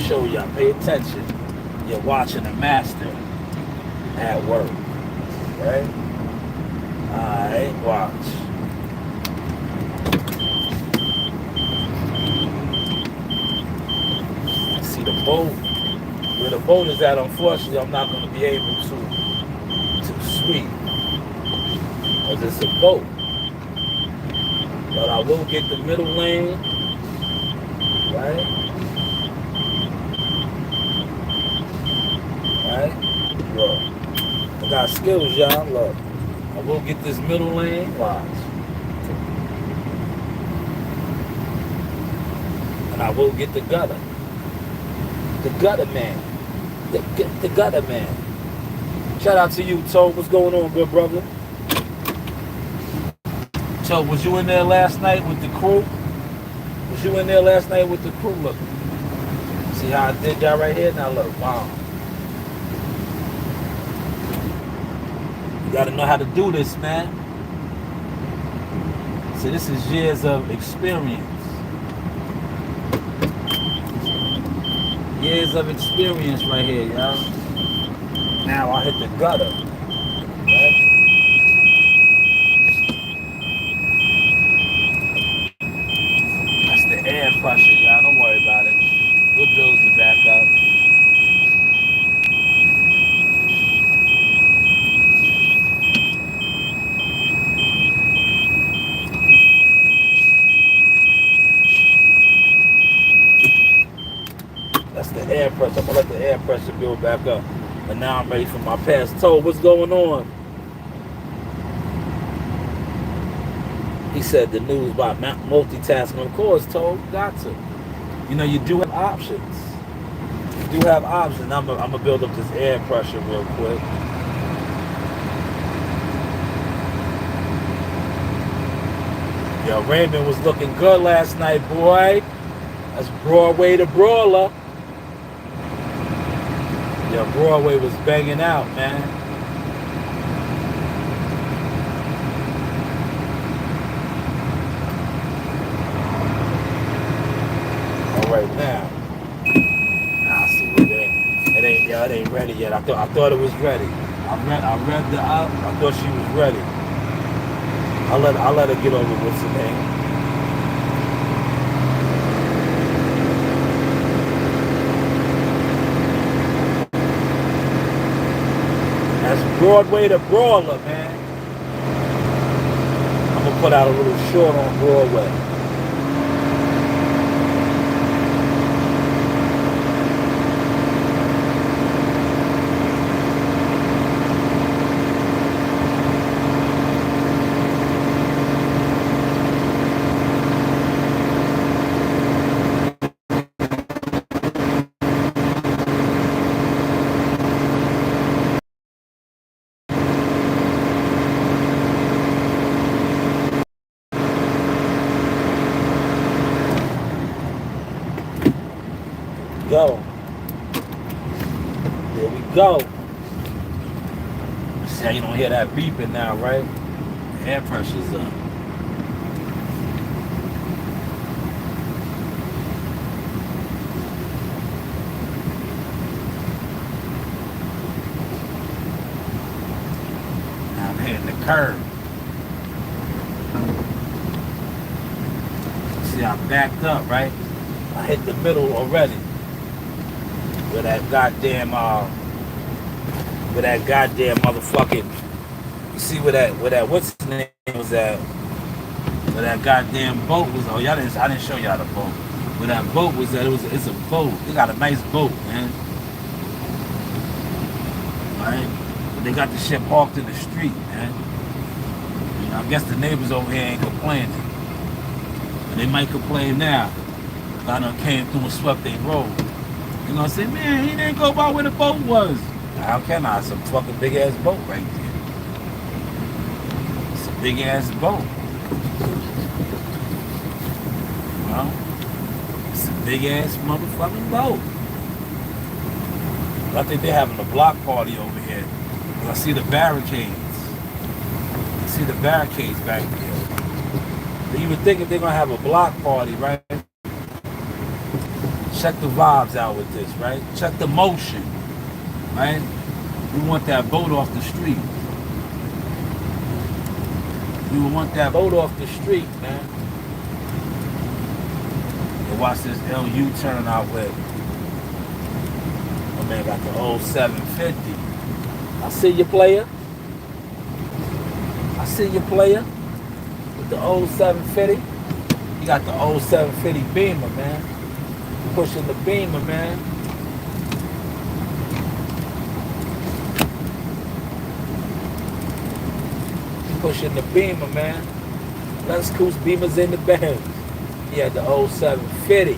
[SPEAKER 1] Show y'all, pay attention. You're watching a master at work, right? Alright, watch. See the boat? Where the boat is at, unfortunately, I'm not going to be able to sweep. Because it's a boat. But I will get the middle lane, right? Right? Look. I got skills, y'all. Look. I will get this middle lane. Watch. And I will get the gutter. The gutter man. The gutter man. Shout out to you, Toad. What's going on, good brother? Toad, was you in there last night with the crew? Was you in there last night with the crew? Look. See how I did y'all right here? Now look. Wow. You gotta know how to do this, man. See, this is years of experience. Years of experience right here, y'all. Now I hit the gutter. Right? That's the air pressure, y'all. Don't worry about it. We'll build it back up. That's the air pressure. I'm gonna let the air pressure build back up. And now I'm ready for my pass. Toad, what's going on? He said the news about multitasking. Of course, Toad, got to. You know, you do have options. You do have options. I'm gonna build up this air pressure real quick. Yo, Raymond was looking good last night, boy. That's Broadway to Brawler. Yo, Broadway was banging out, man. All right, now. Nah, see, it ain't ready yet. I thought it was ready. I read the out. I thought she was ready. I'll let her get over with some name. That's Broadway to Brawler, man. I'm gonna put out a little short on Broadway. Go. There we go. See how you don't hear that beeping now, right? The air pressure's up. Now I'm hitting the curve. See, I backed up, right? I hit the middle already. Where that goddamn motherfucking, you see where that what's his name was at? Where that goddamn boat was. Oh, I didn't show y'all the boat. Where that boat was at, it's a boat. They got a nice boat, man. right? But they got the shit parked in the street, man. You know, I guess the neighbors over here ain't complaining. And they might complain now. I done came through and swept their road. You gonna say, man, he didn't go by where the boat was. How can I? It's a fucking big ass boat right there. It's a big ass boat. Well, it's a big ass motherfucking boat. I think they're having a block party over here. I see the barricades. I see the barricades back there. You would think if they're gonna have a block party, right? Check the vibes out with this, right? Check the motion, right? We want that boat off the street. We want that boat off the street, man. And watch this LU turn out with. My man got the old 750. I see you, player. I see you, player. With the old 750. You got the old 750 Beamer, man. Pushing the Beamer, man. Pushing the Beamer, man. Let's Coos Beamer's in the band. He had the old 750.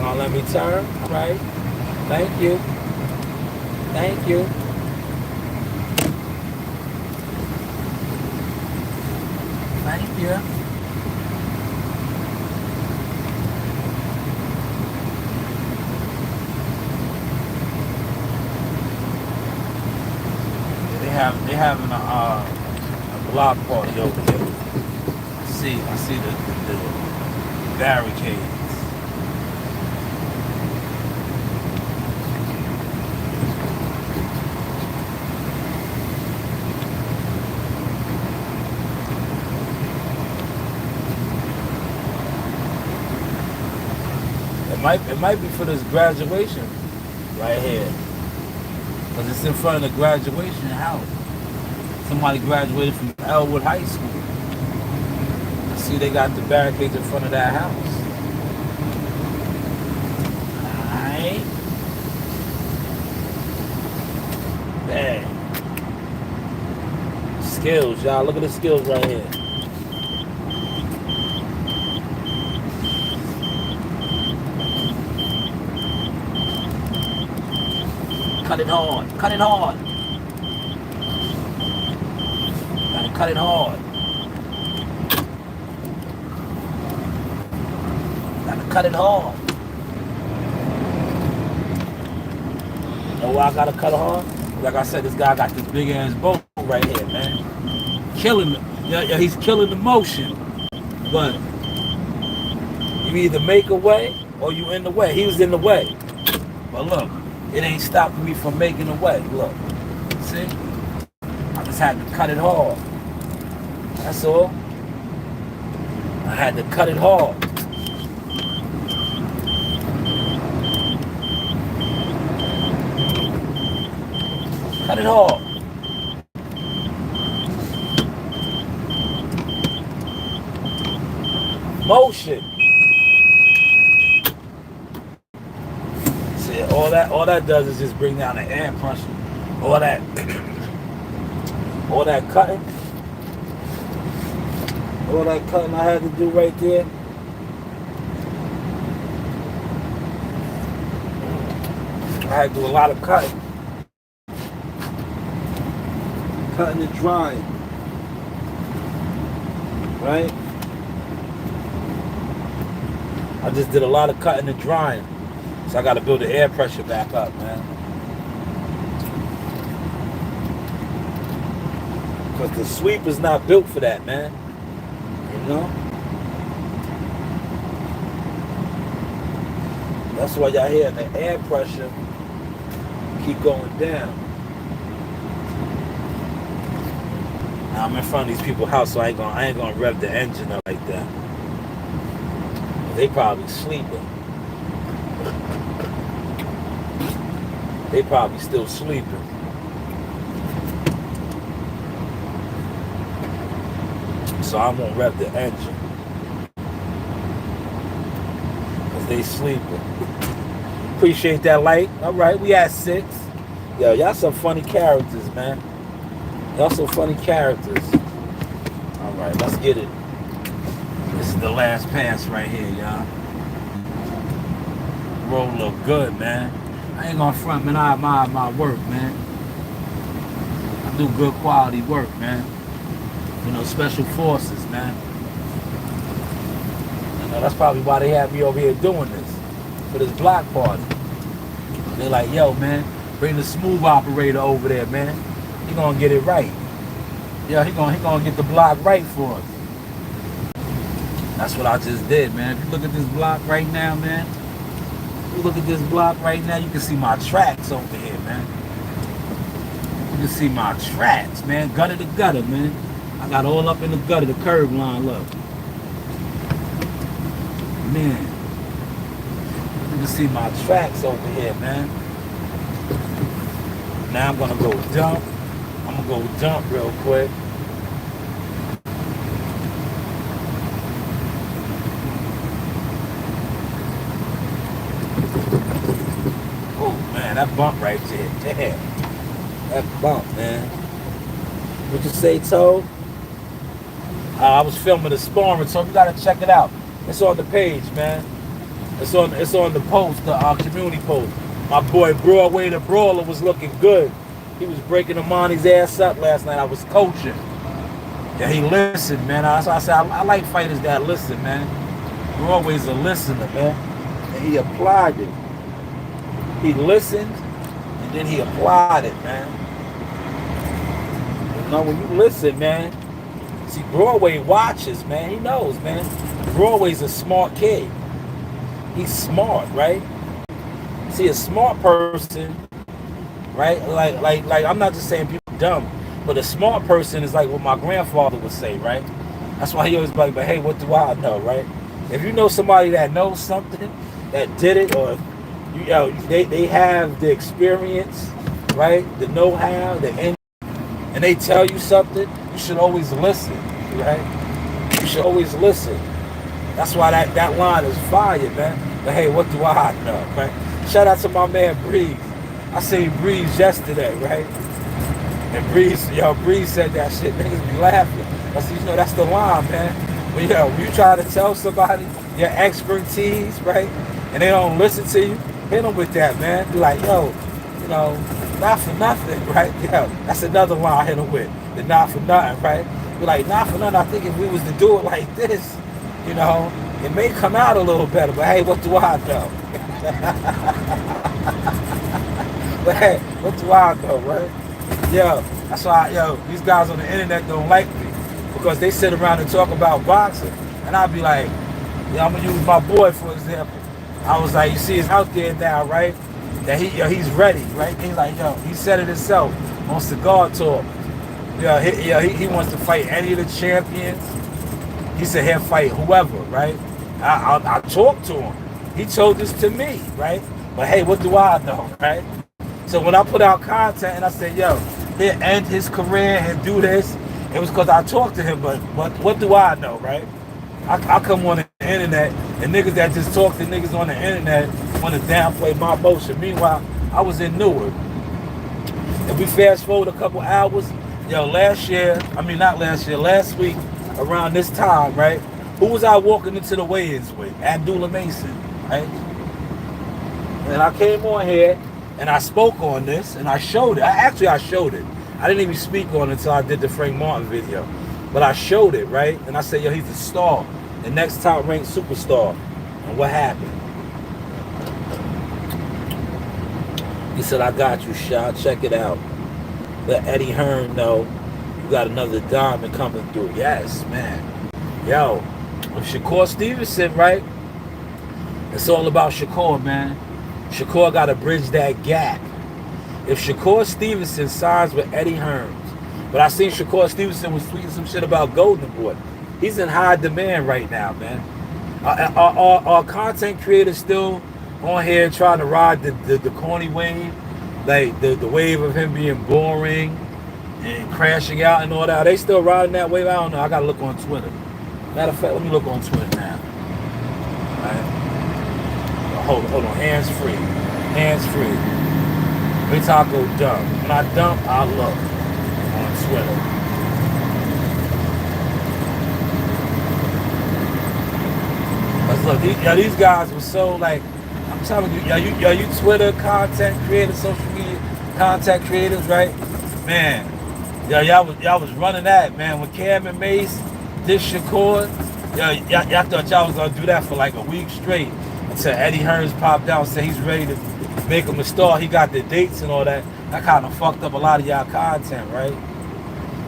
[SPEAKER 1] Now let me turn. All right. Thank you. Thank you. Thank you. They having a block party over here. I see the barricades. It might be for this graduation right here. Because it's in front of the graduation house. Somebody graduated from Elwood High School. I see they got the barricades in front of that house. Alright. Bang. Skills, y'all. Look at the skills right here. Cut it hard. Cut it hard. Gotta cut it hard. Gotta cut it hard. You know why I gotta cut it hard? Like I said, this guy got this big ass boat right here, man. Killing it. Yeah, he's killing the motion. But you either make a way or you in the way. He was in the way. But look. It ain't stopping me from making a way. Look. See? I just had to cut it hard. That's all. I had to cut it hard. Cut it hard. Motion. All that does is just bring down the air pressure. All that cutting. All that cutting I had to do right there. I had to do a lot of cutting. Cutting and drying. Right? I just did a lot of cutting and drying. So I got to build the air pressure back up, man. Because the sweep is not built for that, man. You know? That's why y'all hear the air pressure keep going down. Now I'm in front of these people's house, so I ain't gonna rev the engine up like that. They probably sleeping. They probably still sleeping. So I won't rev the engine. Because they sleeping. Appreciate that like. All right, we at 6. Yo, y'all some funny characters, man. Y'all some funny characters. All right, let's get it. This is the last pass right here, y'all. Road look good, man. I ain't gonna front, man. I admire my work, man. I do good quality work, man. You know, special forces, man. You know, that's probably why they have me over here doing this. For this block party. They're like, yo, man, bring the smooth operator over there, man. He gonna get it right. Yeah, he gonna get the block right for us. That's what I just did, man. If you look at this block right now, man. If you look at this block right now, you can see my tracks over here, man. You can see my tracks, man. Gutter to gutter, man. I got all up in the gutter, the curb line, look. Man. You can see my tracks over here, man. Now I'm gonna go dump. I'm gonna go dump real quick. Oh man, that bump right there. Damn. That bump, man. What you say, Toe? I was filming the sparring, so you gotta check it out. It's on the page, man. It's on the post, the community post. My boy Broadway the Brawler was looking good. He was breaking Amani's ass up last night. I was coaching. Yeah, he listened, man. I said, I like fighters that listen, man. Broadway's a listener, man. And he applied it. He listened, and then he applied it, man. You know, when you listen, man, see, Broadway watches, man. He knows, man. Broadway's a smart kid. He's smart, right? See, a smart person, right? Like I'm not just saying people dumb, but a smart person is like what my grandfather would say, right? That's why he always be like, but hey, what do I know, right? If you know somebody that knows something, that did it, or you know, they have the experience, right? The know-how, and they tell you something, you should always listen, right? You should always listen. That's why that line is fire, man. But hey, what do I know, right? Shout out to my man Breeze. I seen Breeze yesterday, right? And Breeze said that shit. Niggas be laughing. I said, you know, that's the line, man. When you try to tell somebody your expertise, right? And they don't listen to you, hit them with that, man. Be like, yo, you know, not for nothing, right? Yo, that's another line I hit them with. The not for nothing, right? Be like, not for nothing. I think if we was to do it like this, you know, it may come out a little better, but hey, what do I know? But hey, what do I know, right? Yo, that's why, these guys on the internet don't like me because they sit around and talk about boxing, and I'll be like, I'm gonna use my boy for example. I was like, you see, it's out there now, right? That he's ready, right? He's like, he said it himself on Cigar Talk. He wants to fight any of the champions. He said he'll fight whoever, right? I talked to him. He told this to me, right? But hey, what do I know, right? So when I put out content and I said, he'll end his career and do this, it was because I talked to him, but what do I know, right? I come on the internet, and niggas that just talk to niggas on the internet want to downplay my motion. Meanwhile, I was in Newark. If we fast forward a couple hours, last week, around this time, right? Who was I walking into the weigh-ins with? Abdullah Mason, right? And I came on here and I spoke on this and I showed it. I showed it. I didn't even speak on it until I did the Frank Martin video. But I showed it, right? And I said, he's a star. The next top-ranked superstar. And what happened? He said, I got you, Shot. Check it out. Let Eddie Hearn know you got another diamond coming through. Yes, man. With Shakur Stevenson, right? It's all about Shakur, man. Shakur got to bridge that gap. If Shakur Stevenson signs with Eddie Hearn, but I seen Shakur Stevenson was tweeting some shit about Golden Boy. He's in high demand right now, man. Are content creators still on here trying to ride the corny wave? Like the wave of him being boring and crashing out and all that. Are they still riding that wave? I don't know. I got to look on Twitter. Matter of fact, let me look on Twitter now. All right. hold on, hands free. Hands free. Wait till I go dump. When I dump, I'll look on Twitter. Let's look. These guys were so like, I'm telling you, you Twitter content creators, social media content creators, right? Man, y'all was running that, man. When Cam and Mace did Shakur, y'all thought y'all was gonna do that for like a week straight until Eddie Hearns popped out and said he's ready to make him a star. He got the dates and all that. That kind of fucked up a lot of y'all content, right?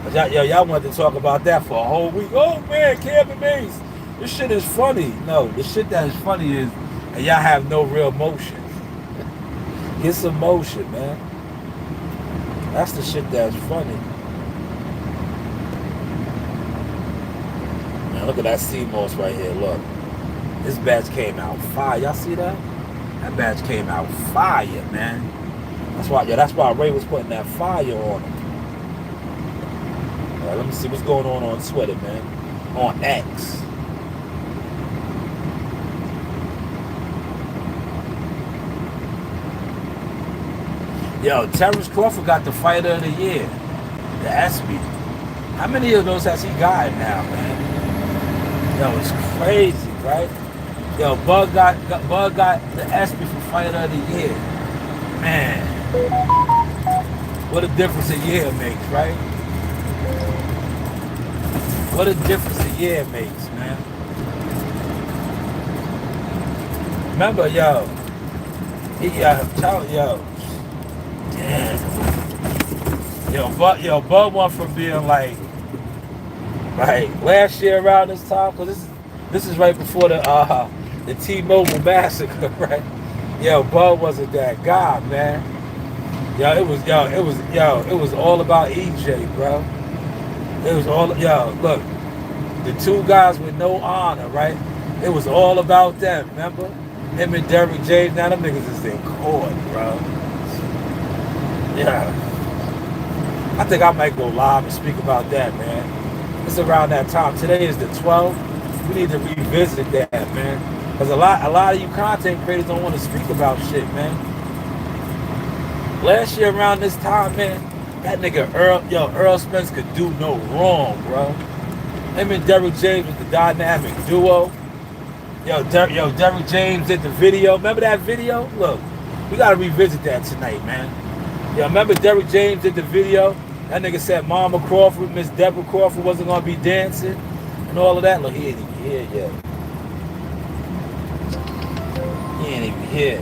[SPEAKER 1] But y'all wanted to talk about that for a whole week. Oh man, Cam and Mace, this shit is funny. No, the shit that is funny is, and y'all have no real motion. Get some motion, man. That's the shit that's funny. Man, look at that sea moss right here. Look, this batch came out fire. Y'all see that? That batch came out fire, man. That's why Ray was putting that fire on him. All right, let me see what's going on Twitter, man. On X. Yo, Terrence Crawford got the Fighter of the Year, the ESPY. How many of those has he got now, man? Yo, it's crazy, right? Yo, Bug got the ESPY for Fighter of the Year. Man, what a difference a year makes, right? What a difference a year makes, man. Remember, yo, damn. Bud went from being like last year around this time, because this is right before the T-Mobile massacre, right? Yo, Bud wasn't that guy, man. It was all about EJ, bro. It was all, look, the two guys with no honor, right? It was all about them, remember? Him and Derrick James, now them niggas is in court, bro. Yeah. I think I might go live and speak about that, man. It's around that time. Today is the 12th. We need to revisit that, man. Because a lot of you content creators don't want to speak about shit, man. Last year around this time, man, that nigga Earl Spence could do no wrong, bro. Him and Derrick James was the dynamic duo. Derrick James did the video. Remember that video? Look, we gotta revisit that tonight, man. Remember Derrick James did the video? That nigga said Mama Crawford, Miss Deborah Crawford wasn't gonna be dancing and all of that. Look, he ain't even here yet. He ain't even here.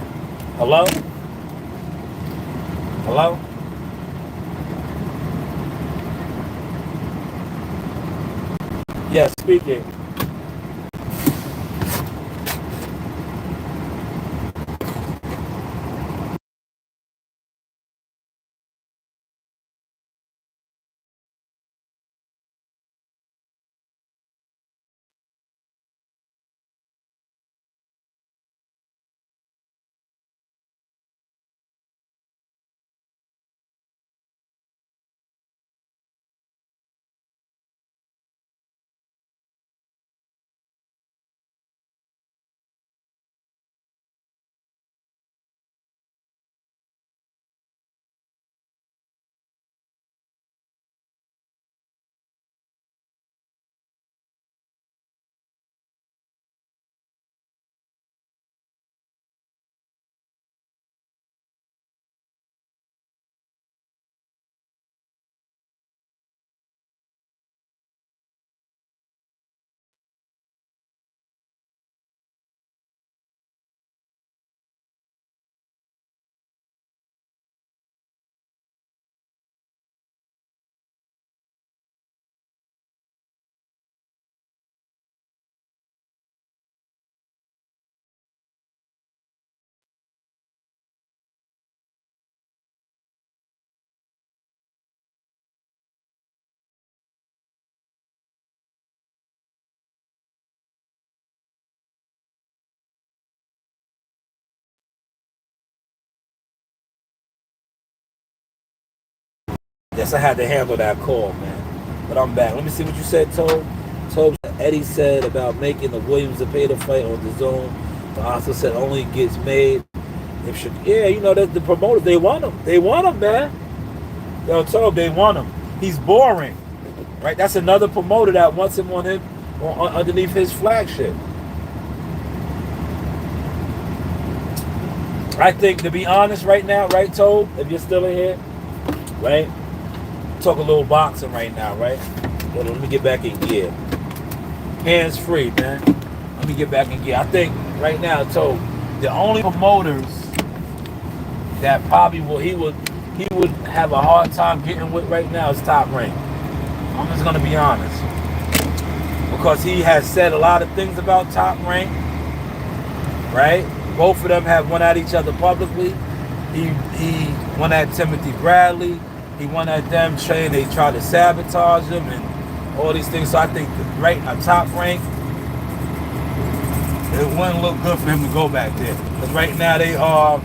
[SPEAKER 1] Hello? Hello? Yes, speaking. Yes, I had to handle that call, man. But I'm back. Let me see what you said, Tobe. Eddie said about making the Williams and Pater fight on the zone Oscar said only gets made if yeah, you know that the promoters they want him. They want him, man. Yo, tell him they want him. He's boring, right? That's another promoter that wants him underneath his flagship. I think, to be honest, right now, right, Toad, if you're still in here, right? Talk a little boxing right now, right? Hold on, let me get back in gear. Hands free, man. Let me get back in gear. I think right now, Toad, the only promoters that probably he would have a hard time getting with right now is Top Rank. I'm just gonna be honest, because he has said a lot of things about Top Rank, right? Both of them have went at each other publicly. He went at Timothy Bradley. He went at them saying they tried to sabotage him and all these things. So I think right now, Top Rank, it wouldn't look good for him to go back there. Because right now they are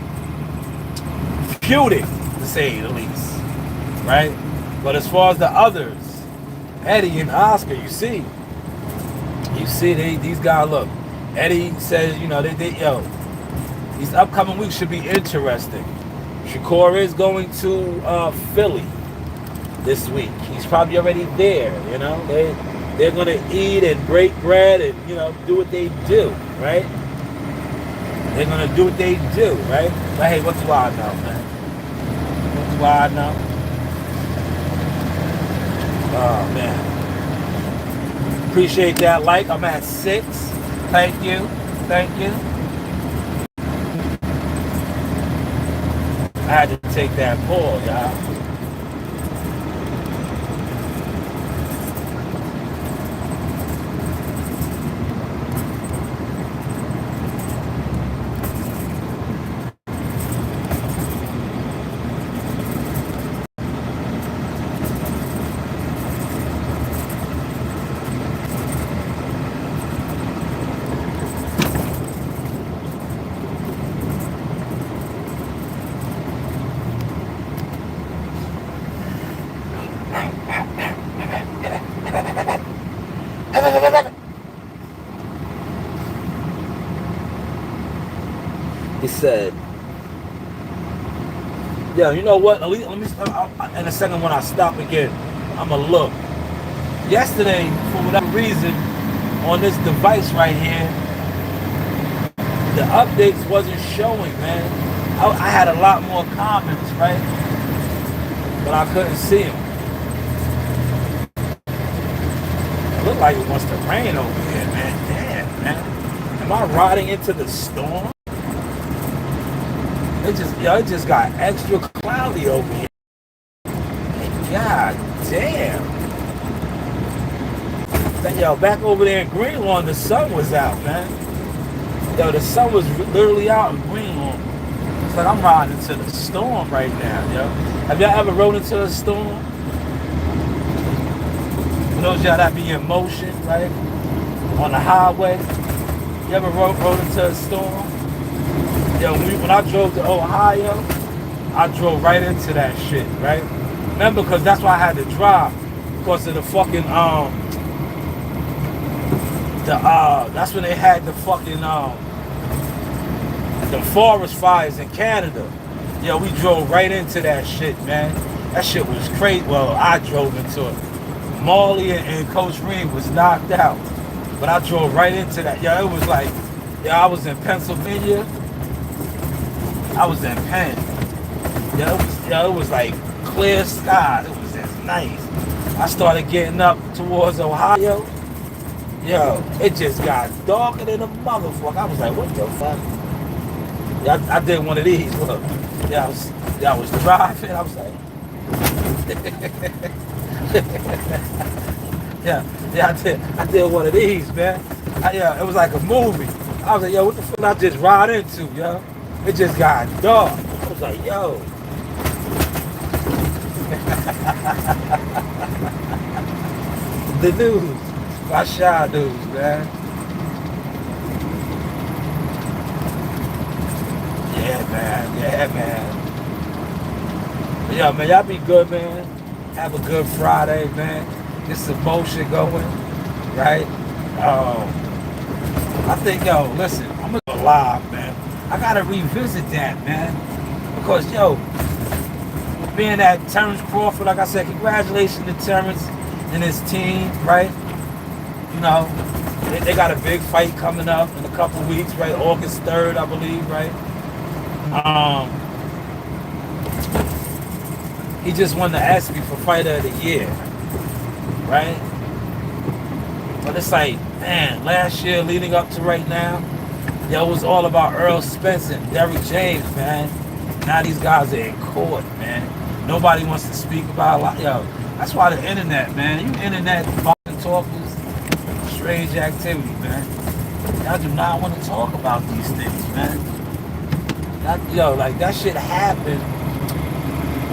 [SPEAKER 1] feuding, to say the least, right? But as far as the others, Eddie and Oscar, you see these guys, look. Eddie says, you know, these upcoming weeks should be interesting. Shakur is going to Philly this week. He's probably already there, you know. They're going to eat and break bread and, you know, do what they do, right? They're going to do what they do, right? But hey, what's wild now, man? What's wild now? Oh, man. Appreciate that like. I'm at 6. Thank you. Thank you. I had to take that pull, y'all. He said, yeah, you know what? Let me in a second when I stop again, I'm going to look. Yesterday, for whatever reason, on this device right here, the updates wasn't showing, man. I had a lot more comments, right? But I couldn't see them. It looked like it wants to rain over here, man. Damn, man. Am I riding into the storm? It just got extra cloudy over here. God damn. Yo, back over there in Greenlawn, the sun was out, man. Yo, the sun was literally out in Greenlawn. It's like I'm riding into the storm right now, yo. Have y'all ever rode into a storm? For those of y'all that be in motion, right? On the highway. You ever rode into a storm? Yo, when I drove to Ohio, I drove right into that shit, right? Remember, because that's why I had to drive. Because of the fucking, that's when they had the fucking, the forest fires in Canada. Yo, we drove right into that shit, man. That shit was crazy. Well, I drove into it. Marley and Coach Reed was knocked out. But I drove right into that. Yo, it was like, I was in Pennsylvania. I was in Penn. It was like clear skies. It was just nice. I started getting up towards Ohio. Yo, it just got darker than a motherfucker. I was like, what the fuck? I did one of these. Look, I was driving. I was like, I did one of these, man. It was like a movie. I was like, yo, what the fuck I just ride into, yo? It just got dark. I was like, yo. The news. My shy news, man. Yeah, man. But yo, man, y'all be good, man. Have a good Friday, man. Get some motion going, right? I think, yo, listen, I'm gonna go live, man. I gotta revisit that, man. Because, yo, being that Terrence Crawford, like I said, congratulations to Terrence and his team, right? You know, they got a big fight coming up in a couple weeks, right? August 3rd, I believe, right? He just won the ESPY for Fighter of the Year, right? But it's like, man, last year leading up to right now, yo, it was all about Earl Spence and Derrick James, man. Now these guys are in court, man. Nobody wants to speak about a lot. Yo, that's why the internet, man. You internet fucking talkers, strange activity, man. Y'all do not want to talk about these things, man. Yo, like that shit happened,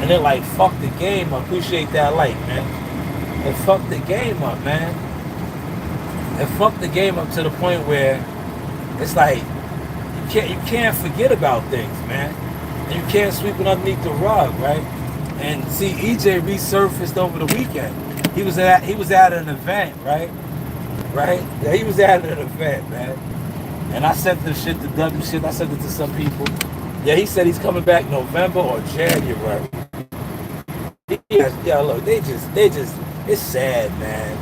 [SPEAKER 1] and it like fucked the game up. Appreciate that light, man. It fucked the game up, man. It fucked the game up to the point where it's like you can't forget about things, man. And you can't sweep it underneath the rug, right? And see, EJ resurfaced over the weekend. He was at an event, right? Right? Yeah, he was at an event, man. And I sent the shit to W shit. I sent it to some people. Yeah, he said he's coming back November or January. Yeah, look, they just, it's sad, man.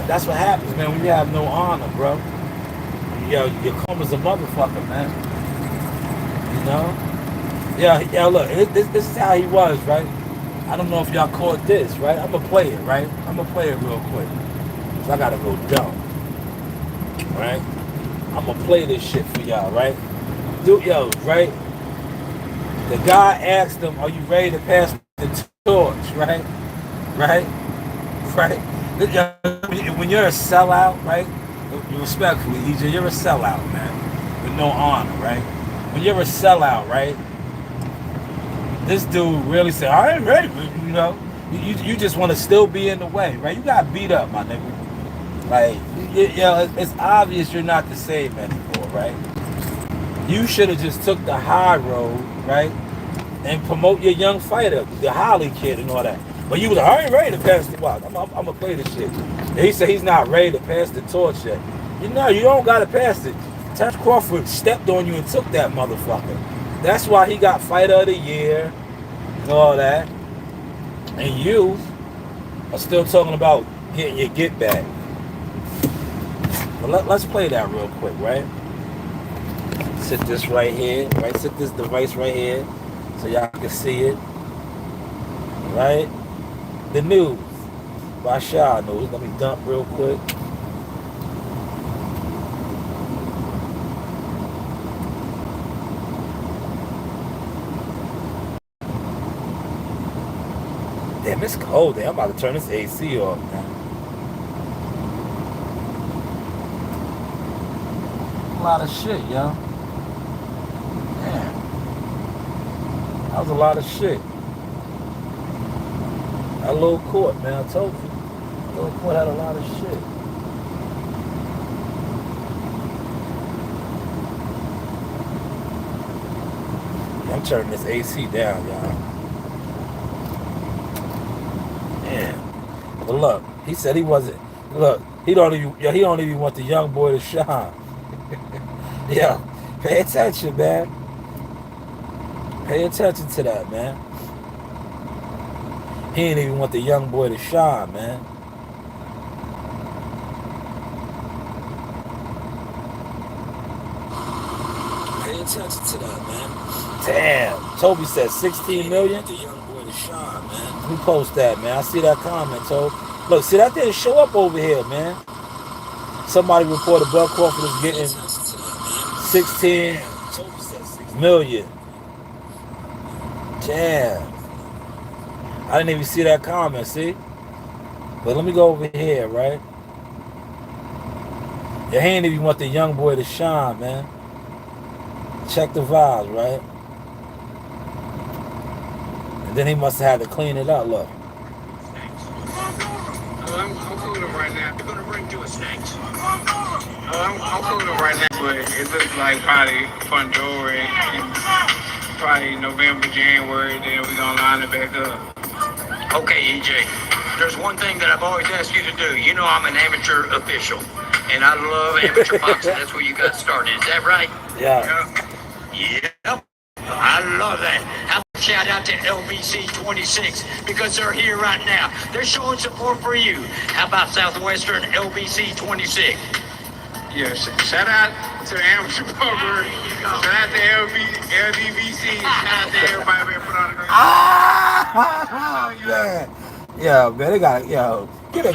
[SPEAKER 1] That's what happens, man, when you have no honor, bro. Yo, your karma's a motherfucker, man. You know? Yeah, look, this is how he was, right? I don't know if y'all caught this, right? I'm going to play it, right? I'm going to play it real quick. So I got to go dumb, right? I'm going to play this shit for y'all, right? Dude, yo, right? The guy asked him, are you ready to pass the torch, right? Right? Right? When you're a sellout, right? Respectfully, EJ, you're a sellout, man. With no honor, right? When you're a sellout, right? This dude really said, I ain't ready, you know? You just want to still be in the way, right? You got beat up, my nigga. Like, it's obvious you're not the same anymore, right? You should have just took the high road, right? And promote your young fighter, the Holly kid and all that. But you was like, I ain't ready to pass the watch. I'm gonna play this shit. And he said he's not ready to pass the torch yet. You know, you don't gotta pass it. Terrence Crawford stepped on you and took that motherfucker. That's why he got Fighter of the Year and all that. And you are still talking about getting your get back. But let's play that real quick, right? Sit this right here, right? Sit this device right here so y'all can see it, right? The news by Shaw News. Let me dump real quick. Damn, it's cold there. I'm about to turn this AC off now. A lot of shit, yo. Damn. That was a lot of shit. That little court, man, I told you. Little court had a lot of shit. I'm turning this AC down, y'all. Man. But look, he said he wasn't. Look, he don't even want the young boy to shine. Yeah, pay attention, man. Pay attention to that, man. He ain't even want the young boy to shine, man. Pay attention to that, man. Damn. Toby said 16 million. The young boy to shine, man. Let me post that, man. I see that comment, Toby. Look, see, that didn't show up over here, man. Somebody reported Bud Crawford is getting 16 million. Damn. I didn't even see that comment, see? But let me go over here, right? Yeah, he ain't even want the young boy to shine, man. Check the vibes, right? And then he must have had to clean it up, look.
[SPEAKER 3] I'm cooling right now. They're gonna bring you a snacks. I'm cooling right now, but it looks like probably Fundora in probably November, January, then we're gonna line it back up.
[SPEAKER 4] Okay, EJ, there's one thing that I've always asked you to do. You know I'm an amateur official.
[SPEAKER 3] and I love amateur boxing. That's where you got started. Is that right?
[SPEAKER 1] Yeah.
[SPEAKER 3] Yep. I love that. How about shout out to LBC 26 because they're here right now. They're showing support for you. How about Southwestern LBC 26? Yes. Shout out to the amateur poker. Shout out to LDBC. Shout out to everybody that put on the great.
[SPEAKER 1] Man. Yeah, man, they got it. Yo, get it.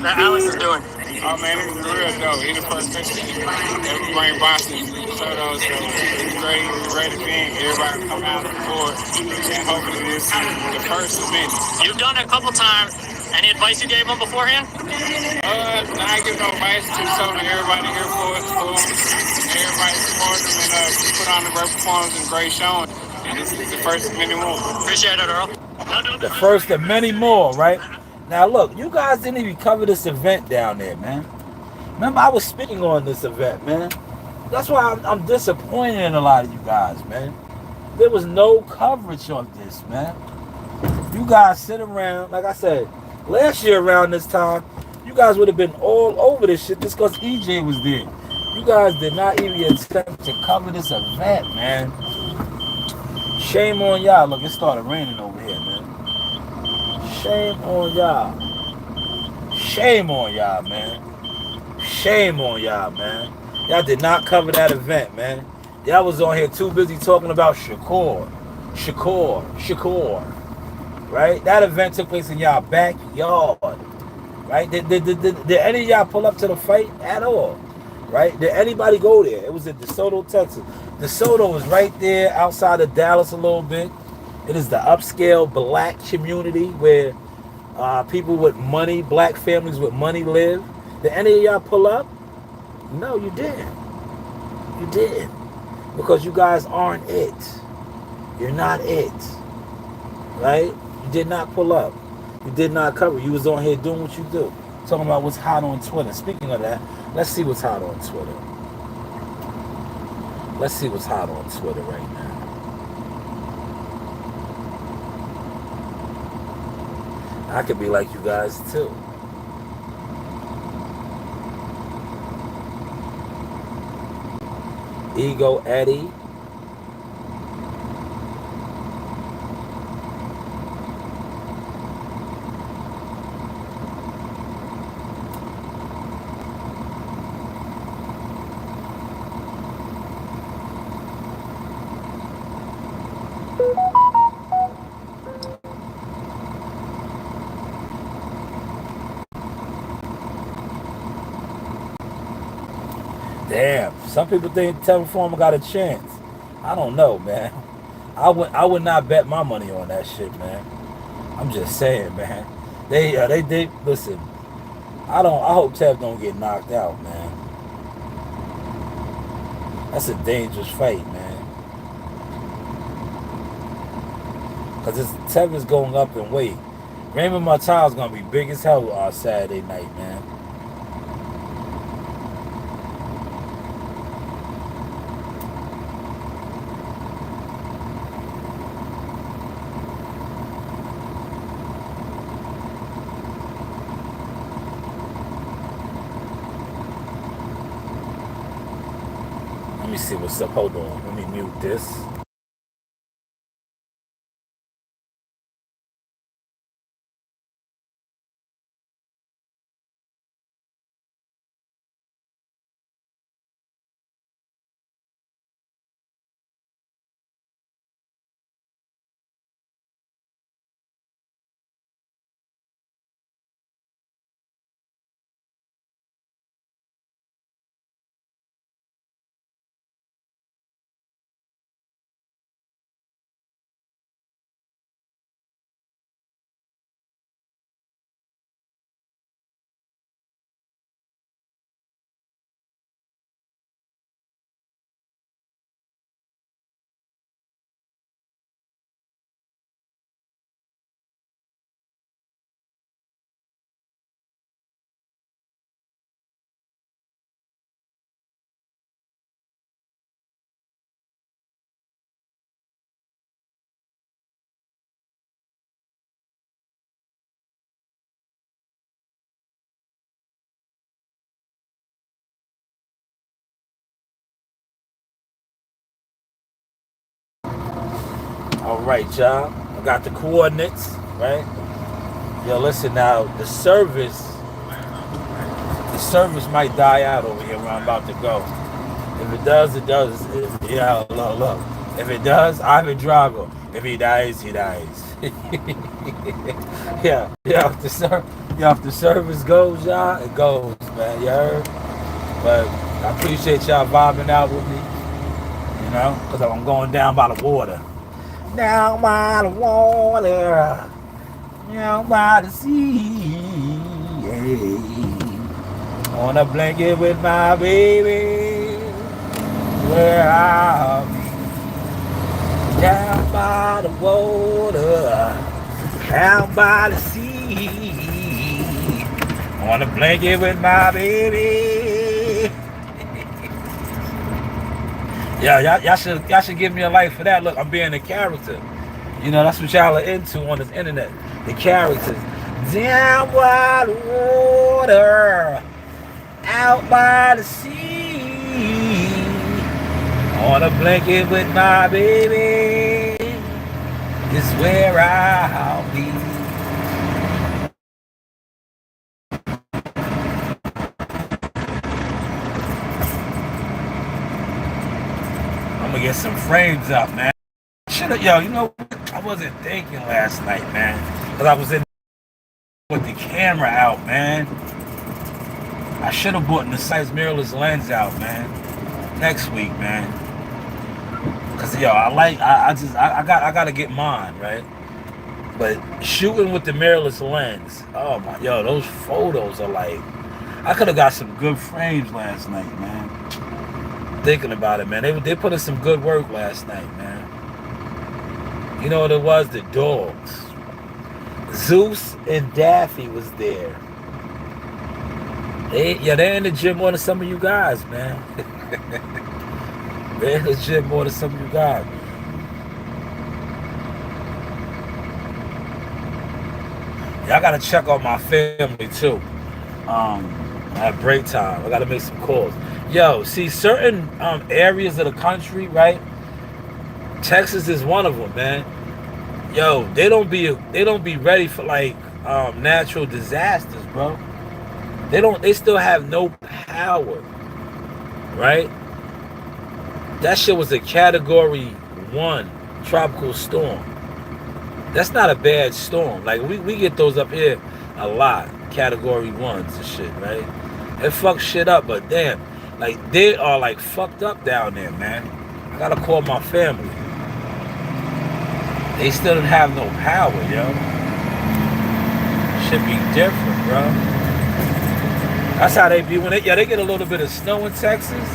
[SPEAKER 3] That Alex is doing. Oh man, it's real dope. He's the first person that bring Boston. So those it's great, great event. Everybody come out and support, and hopefully this is the first of many. You've done it a couple times. Any advice you gave them beforehand? I give no advice. Just told everybody here for it. Everybody support them and put on a great performance and great showing. And this is the first of many more. Appreciate it, Earl.
[SPEAKER 1] The first of many more, right? Now, look, you guys didn't even cover this event down there, man. Remember, I was speaking on this event, man. That's why I'm disappointed in a lot of you guys, man. There was no coverage on this, man. You guys sit around, like I said, last year around this time, you guys would have been all over this shit just because EJ was there. You guys did not even attempt to cover this event, man. Shame on y'all. Look, it started raining over here, man. Shame on y'all. Shame on y'all, man. Shame on y'all, man. Y'all did not cover that event, man. Y'all was on here too busy talking about Shakur. Right? That event took place in y'all backyard. Right? Did any of y'all pull up to the fight at all? Right? Did anybody go there? It was in DeSoto, Texas. DeSoto was right there outside of Dallas a little bit. It is the upscale black community where people with money, black families with money live. Did any of y'all pull up? No, you didn't. You didn't. Because you guys aren't it. You're not it. Right? You did not pull up. You did not cover. You was on here doing what you do. Talking about what's hot on Twitter. Speaking of that, let's see what's hot on Twitter. Let's see what's hot on Twitter right now. I could be like you guys too. Ego Eddie. Damn, some people think Tevin Farmer got a chance. I don't know, man. I would not bet my money on that shit, man. I'm just saying, man. They listen. I hope Tev don't get knocked out, man. That's a dangerous fight, man. Cause Tev is going up in weight. Raymond Martell's gonna be big as hell Saturday night, man. Let me see what's up. Hold on. Let me mute this. All right, y'all. I got the coordinates, right? Yo, listen now. The service might die out over here where I'm about to go. If it does, it does. Yeah, look. If it does, Ivan Drago. If he dies, he dies. yeah. If the service goes, y'all, it goes, man. You heard? But I appreciate y'all vibing out with me. You know, because I'm going down by the water. Down by the water. Down by the sea. On a blanket with my baby. Where I'll be. Down by the water. Down by the sea. On a blanket with my baby. Yeah, y'all should give me a like for that. Look, I'm being a character. You know, that's what y'all are into on this internet. The characters. Down by the water. Out by the sea. On a blanket with my baby. Is where I'll be. I'm gonna get some frames up, man. Yo, you know what? I wasn't thinking last night, man. Because I was in with the camera out, man. I should have bought the size mirrorless lens out, man. Next week, man. Cause yo, I gotta get mine, right? But shooting with the mirrorless lens, oh my, yo, those photos are like, I could have got some good frames last night, man. Thinking about it, man, they put in some good work last night, man. You know what it was? The dogs. Zeus and Daffy was there. They're in the gym more than some of you guys, man. They're in the gym more than some of you guys. Yeah, I gotta check on my family too. At break time, I gotta make some calls. Yo, see, certain areas of the country, right? Texas is one of them, man. Yo, they don't be ready for like natural disasters, bro. They still have no power, right? That shit was a category 1 tropical storm. That's not a bad storm. Like we get those up here a lot, category 1s and shit, right? It fucks shit up, but damn, like they are like fucked up down there, man. I gotta call my family. They still didn't have no power, yo. Should be different, bro. That's how they be when they get a little bit of snow in Texas.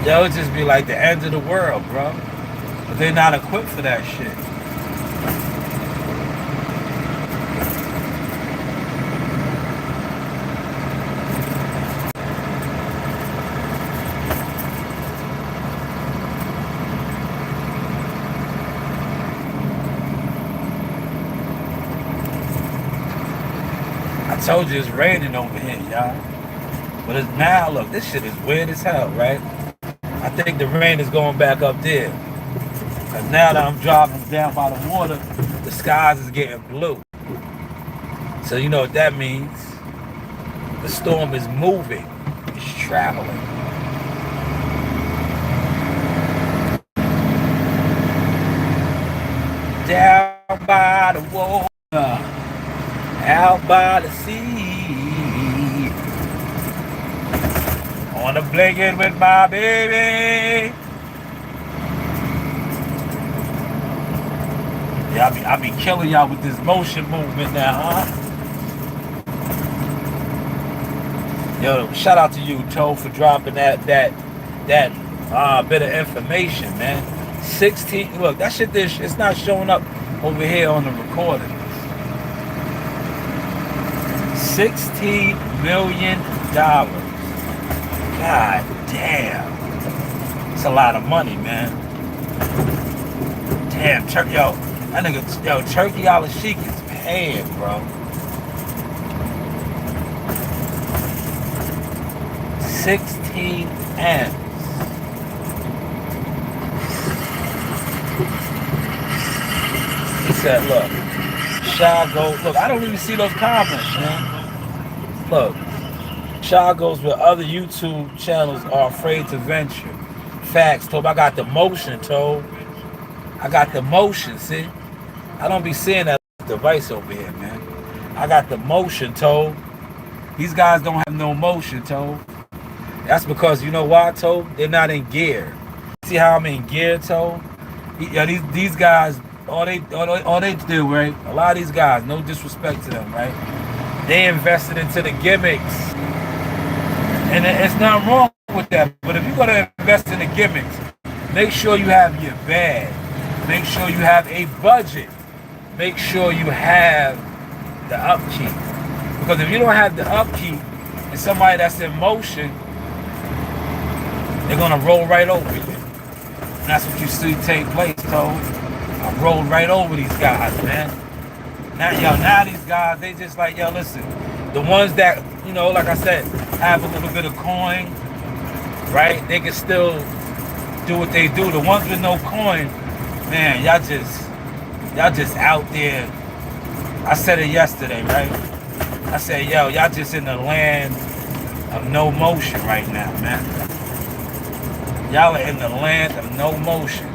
[SPEAKER 1] Yo, it just be like the end of the world, bro. But they're not equipped for that shit. I told you it's raining over here, y'all. But it's now, look, this shit is weird as hell, right? I think the rain is going back up there. Because now that I'm driving down by the water, the skies is getting blue. So you know what that means? The storm is moving. It's traveling. Down by the water. Out by the sea, on a blanket with my baby. Yeah, I be killing y'all with this motion movement now, huh? Yo, shout out to you, Toe, for dropping that bit of information, man. 16. Look, that shit. It's not showing up over here on the recording. $16 million. God damn. It's a lot of money, man. Damn, yo, that nigga, Turkey Al-Sheikh is paying, bro. 16 M's. said, look, Shy goes, look, I don't even see those comments, man. Look, Shy goes where other YouTube channels are afraid to venture. Facts, Tobe. I got the motion, Tobe. I got the motion, see? I don't be seeing that device over here, man. I got the motion, Tobe. These guys don't have no motion, Tobe. That's because, you know why, Tobe? They're not in gear. See how I'm in gear, Tobe? Yeah, these guys, all they do, right? A lot of these guys, no disrespect to them, right? They invested into the gimmicks. And it's not wrong with that. But if you're going to invest in the gimmicks, make sure you have your bag. Make sure you have a budget. Make sure you have the upkeep. Because if you don't have the upkeep and somebody that's in motion, they're going to roll right over you. And that's what you see take place, Tobe. I rolled right over these guys, man. Now these guys, they just like, yo, listen, the ones that, you know, like I said, have a little bit of coin, right? They can still do what they do. The ones with no coin, man, y'all just out there. I said it yesterday, right? I said, yo, y'all just in the land of no motion right now, man. Y'all are in the land of no motion.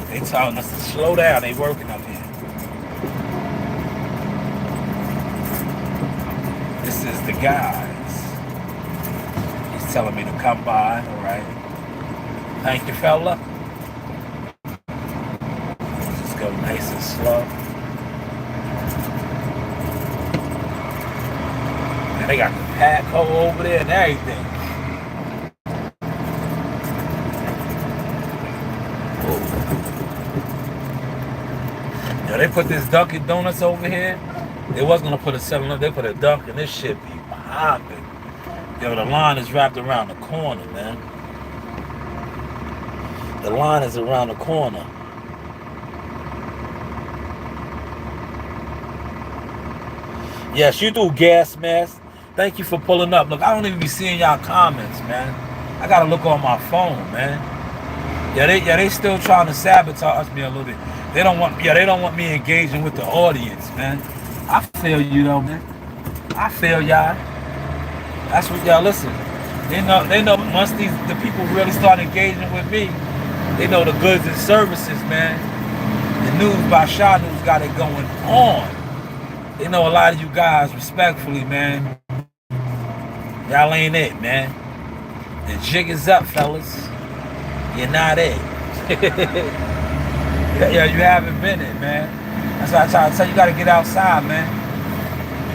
[SPEAKER 1] They telling us to slow down. They working up here. This is the guys. He's telling me to come by, all right? Thank you, fella. Just go nice and slow. And they got the pack hole over there and everything. Yo, they put this Dunkin' Donuts over here. They wasn't gonna put a 7-Up, they put a Dunkin'. This shit be popping. Yo, the line is wrapped around the corner, man. The line is around the corner. Yes, you do, Gas Mask. Thank you for pulling up. Look, I don't even be seeing y'all comments, man. I gotta look on my phone, man. Yeah, they still trying to sabotage me a little bit. They don't want me engaging with the audience, man. I feel you though, man. I feel y'all. That's what y'all listen. They know once the people really start engaging with me, they know the goods and services, man. The news by Shaw News got it going on. They know a lot of you guys, respectfully, man. Y'all ain't it, man. The jig is up, fellas. You're not it. Yeah, you haven't been it, man. That's why I try to tell you, you gotta get outside, man.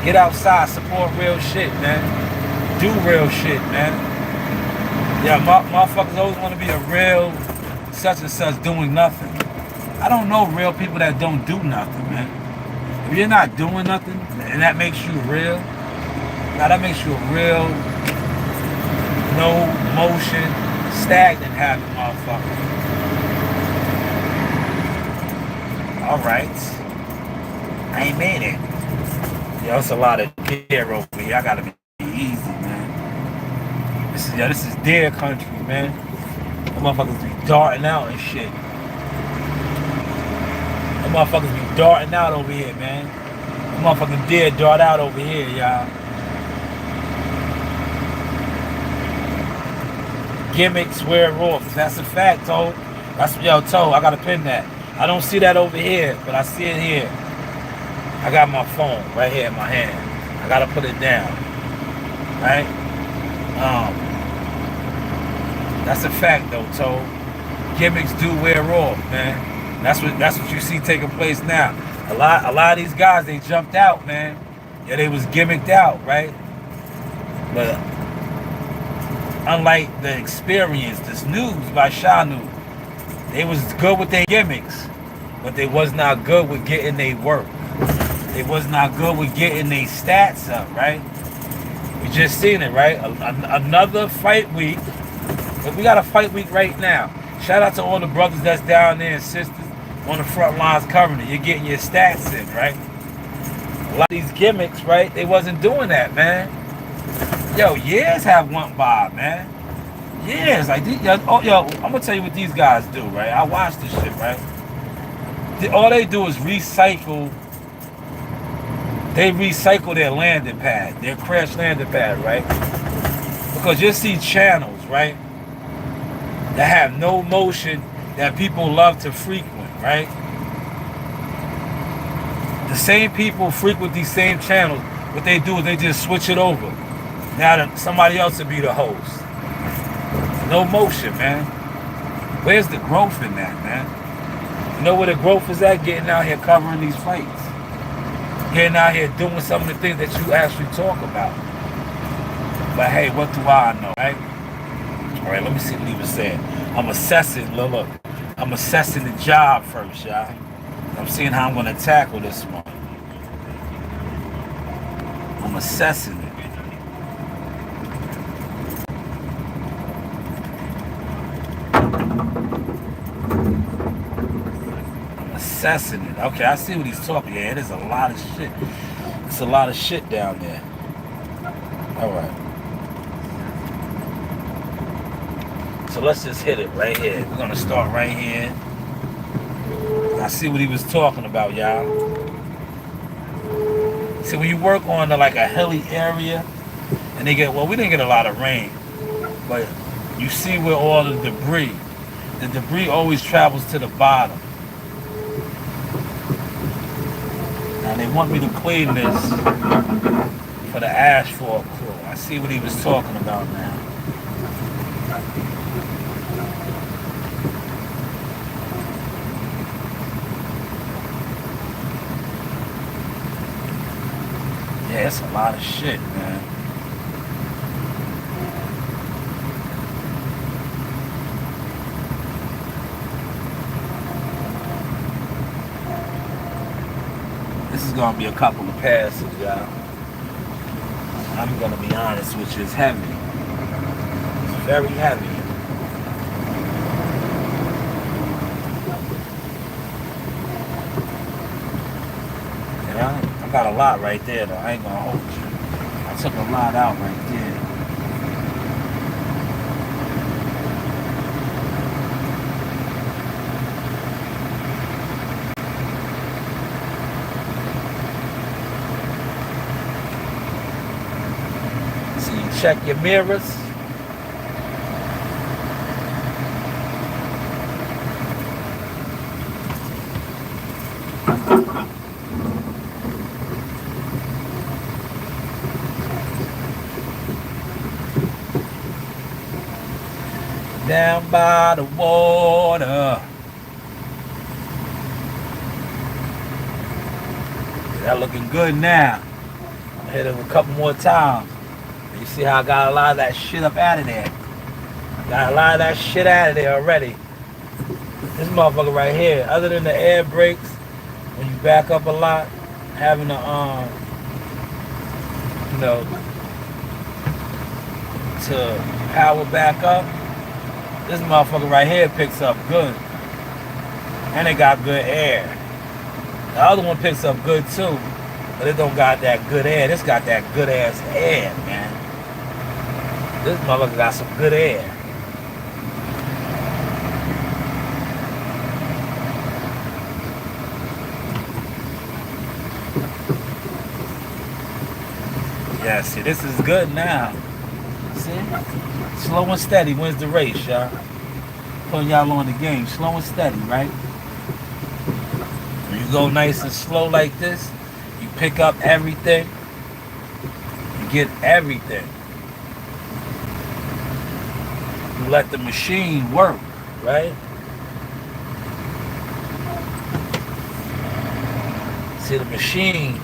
[SPEAKER 1] Get outside, support real shit, man. Do real shit, man. Yeah, motherfuckers always want to be a real such and such doing nothing. I don't know real people that don't do nothing, man. If you're not doing nothing, and that makes you real, now that makes you a real, no motion, stagnant habit, motherfucker. All right. I ain't made it. Yo, it's a lot of deer over here. I gotta be easy, man. This is deer country, man. Them motherfuckers be darting out and shit. Them motherfuckers be darting out over here, man. Them motherfucking deer dart out over here, y'all. Gimmicks wear off. That's a fact, Toe. That's yo, Toe. I gotta pin that. I don't see that over here, but I see it here. I got my phone right here in my hand. I gotta put it down. Right? That's a fact though, Toe. Gimmicks do wear off, man. That's what you see taking place now. A lot of these guys, they jumped out, man. Yeah, they was gimmicked out, right? But unlike the experience, this news by Shaw News, they was good with their gimmicks, but they was not good with getting their work. They was not good with getting their stats up, right? We just seen it, right? Another fight week. But we got a fight week right now. Shout out to all the brothers that's down there and sisters on the front lines covering it. You're getting your stats in, right? A lot of these gimmicks, right? They wasn't doing that, man. Yo, years have went by, man. Years. Like, I'm gonna tell you what these guys do, right? I watch this shit, right? all they do is recycle. They recycle their landing pad, their crash landing pad, right? Because you see channels, right, that have no motion that people love to frequent, right? The same people frequent these same channels. What they do is they just switch it over. Now that somebody else will be the host. No motion, man. Where's the growth in that, man? You know where the growth is at? Getting out here covering these fights. Getting out here doing some of the things that you actually talk about. But hey, what do I know, right? All right, let me see what he was saying. I'm assessing, look. I'm assessing the job first, y'all. I'm seeing how I'm going to tackle this one. I'm assessing it. I'm assessing it. Okay, I see what he's talking. Yeah, there's a lot of shit. It's a lot of shit down there. All right. So let's just hit it right here. We're going to start right here. I see what he was talking about, y'all. See, when you work on like a hilly area, and they get, well, we didn't get a lot of rain, but you see where all the debris always travels to the bottom. Now they want me to clean this for the asphalt crew. I see what he was talking about now. Yeah, it's a lot of shit, man. This is gonna be a couple of passes, y'all. I'm gonna be honest with you, it's heavy. It's very heavy. I got a lot right there, though. I ain't gonna hold you. I took a lot out right there. So you check your mirrors. Down by the water. That looking good now. I'm gonna hit it a couple more times. You see how I got a lot of that shit up out of there. Got a lot of that shit out of there already. This motherfucker right here, other than the air brakes, when you back up a lot, having to to power back up. This motherfucker right here picks up good. And it got good air. The other one picks up good too, but it don't got that good air. This got that good ass air, man. This motherfucker got some good air. Yeah, see, this is good now. See? Slow and steady wins the race, y'all. Putting y'all on the game. Slow and steady, right? When you go nice and slow like this, you pick up everything. You get everything. You let the machine work, right? See, the machine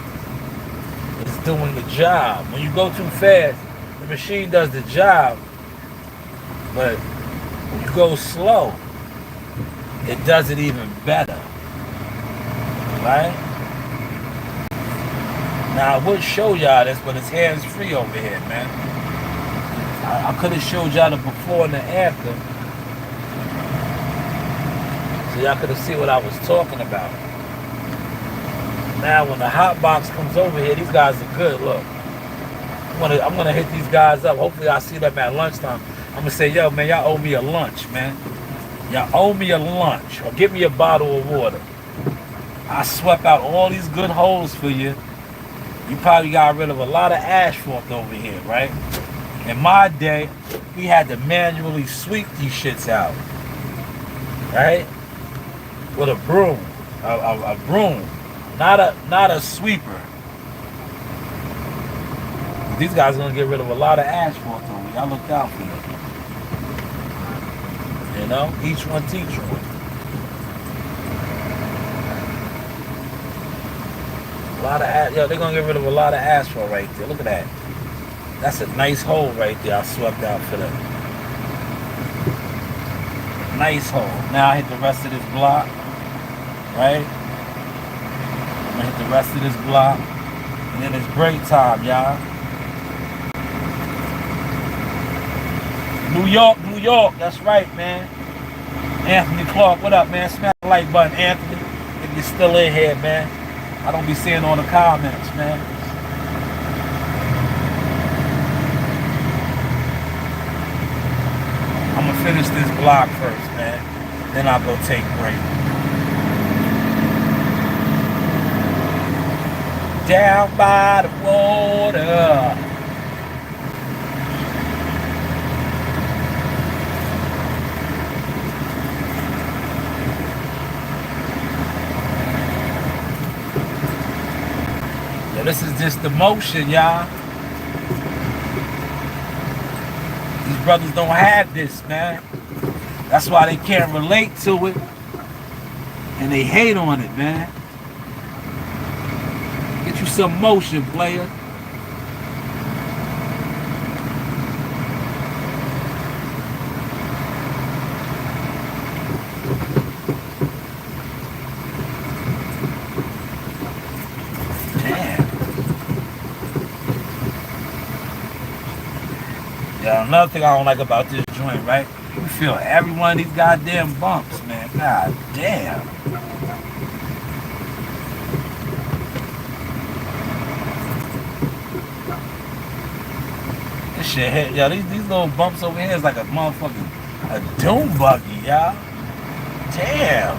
[SPEAKER 1] is doing the job. When you go too fast, the machine does the job, but when you go slow, it does it even better, right? Now, I would show y'all this, but it's hands-free over here, man. I could have showed y'all the before and the after, so y'all could have seen what I was talking about. Now, when the hot box comes over here, these guys are good, look. I'm gonna hit these guys up. Hopefully I'll see them at lunchtime. I'm gonna say, yo, man, y'all owe me a lunch, man. Y'all owe me a lunch. Or give me a bottle of water. I swept out all these good holes for you. You probably got rid of a lot of asphalt over here, right? In my day, we had to manually sweep these shits out, right? With a broom, a broom, not a sweeper. These guys are gonna get rid of a lot of asphalt over here. I looked out for you. You know, each one teach one. A lot of they're gonna get rid of a lot of asphalt right there. Look at that. That's a nice hole right there. I swept out for them. Nice hole. Now I hit the rest of this block, right? I'm gonna hit the rest of this block, and then it's break time, y'all. New York, New York. That's right, man. Anthony Clark, what up, man? Smash the like button, Anthony. If you're still in here, man. I don't be seeing all the comments, man. I'm gonna finish this block first, man. Then I'll go take a break. Down by the water. This is just the motion, y'all. These brothers don't have this, man. That's why they can't relate to it. And they hate on it, man. Get you some motion, player. Another thing I don't like about this joint, right? You feel every one of these goddamn bumps, man. God damn. This shit hit, yo. These little bumps over here is like a motherfucking doom buggy, y'all. Damn.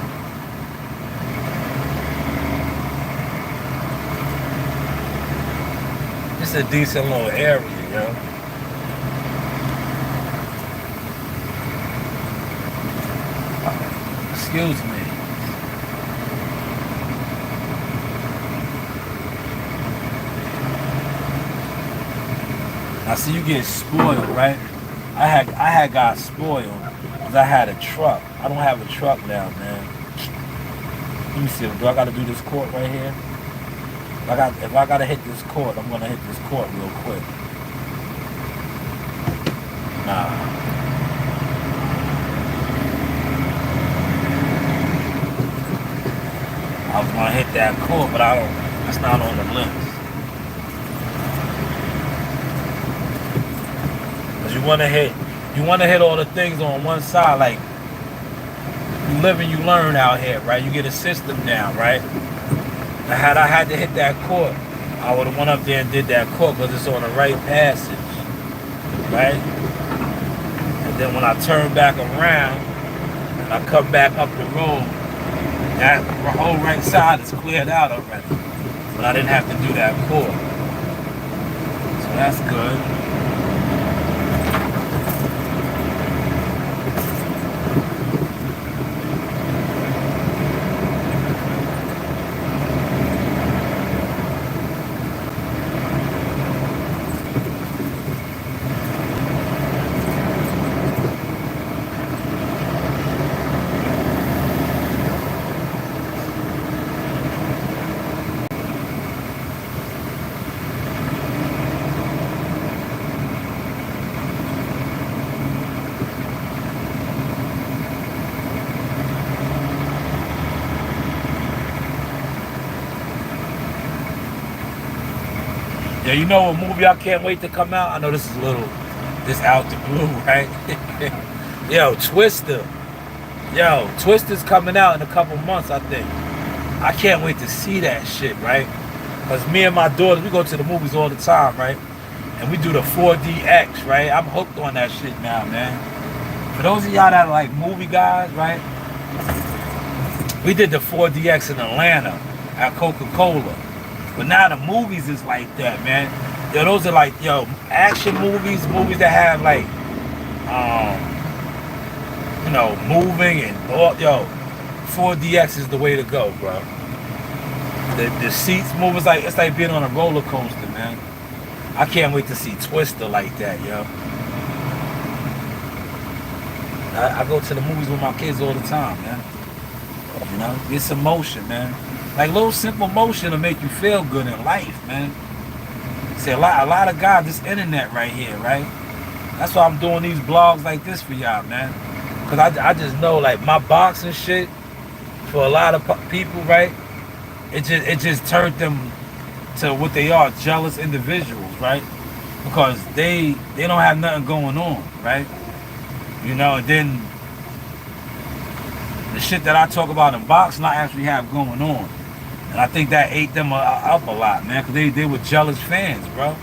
[SPEAKER 1] It's a decent little area, yo. Excuse me. Now see, you get spoiled, right? I had got spoiled because I had a truck. I don't have a truck now, man. Let me see. Do I gotta do this court right here? If I gotta hit this court, I'm gonna hit this court real quick. Nah. I was gonna hit that court, but that's not on the list. Cause you wanna hit all the things on one side, like you live and you learn out here, right? You get a system down, right? Had I had to hit that court, I would have went up there and did that court because it's on the right passage, right? And then when I turn back around and I come back up the road, that whole right side is cleared out already. But I didn't have to do that court. So that's good. Yeah, you know what movie I can't wait to come out? I know this is this out the blue, right? Yo, Twister. Yo, Twister's coming out in a couple months, I think. I can't wait to see that shit, right? Because me and my daughters, we go to the movies all the time, right? And we do the 4DX, right? I'm hooked on that shit now, man. For those of y'all that are like movie guys, right? We did the 4DX in Atlanta at Coca-Cola. But now the movies is like that, man. Yo, those are like, action movies that have like, moving and, 4DX is the way to go, bro. The seats move, it's like being on a roller coaster, man. I can't wait to see Twister like that, yo. I go to the movies with my kids all the time, man. You know, get some motion, man. Like little simple motion to make you feel good in life, man. See, a lot of guys, this internet right here, right? That's why I'm doing these blogs like this for y'all, man. Cause I just know, like, my boxing shit for a lot of people, right? It just turned them to what they are, jealous individuals, right? Because they don't have nothing going on, right? You know, and then the shit that I talk about in boxing, I actually have going on. And I think that ate them up a lot, man, because they were jealous fans, bro.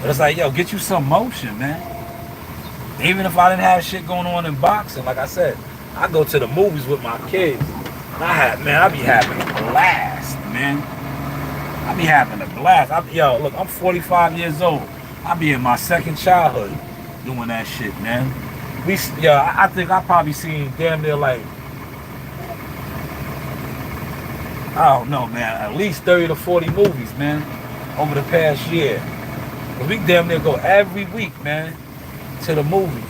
[SPEAKER 1] But it's like, yo, get you some motion, man. Even if I didn't have shit going on in boxing, like I said, I go to the movies with my kids. And I be having a blast, man. I be having a blast. Look, I'm 45 years old. I be in my second childhood doing that shit, man. I think I probably seen damn near like, I don't know, man, at least 30 to 40 movies, man, over the past year. But we damn near go every week, man, to the movies.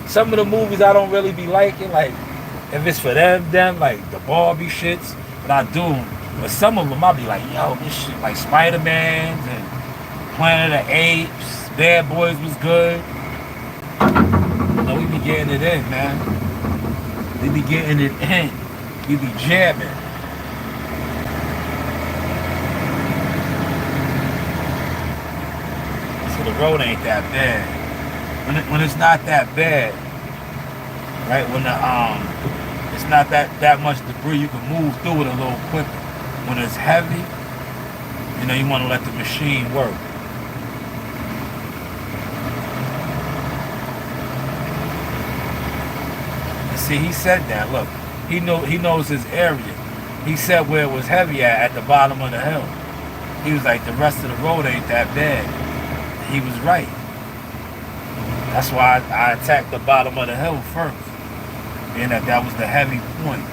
[SPEAKER 1] Some of the movies I don't really be liking, like, if it's for them, like the Barbie shits, but I do them. But some of them I be like, yo, this shit, like Spider-Man and Planet of the Apes, Bad Boys was good. No, we be getting it in, man. We be getting it in. We be jamming. So the road ain't that bad. When it's not that bad, right? When it's not that much debris, you can move through it a little quicker. When it's heavy, you want to let the machine work. See, he said that. Look, he knows his area. He said where it was heavy at the bottom of the hill. He was like, the rest of the road ain't that bad. He was right. That's why I attacked the bottom of the hill first. And that was the heavy point.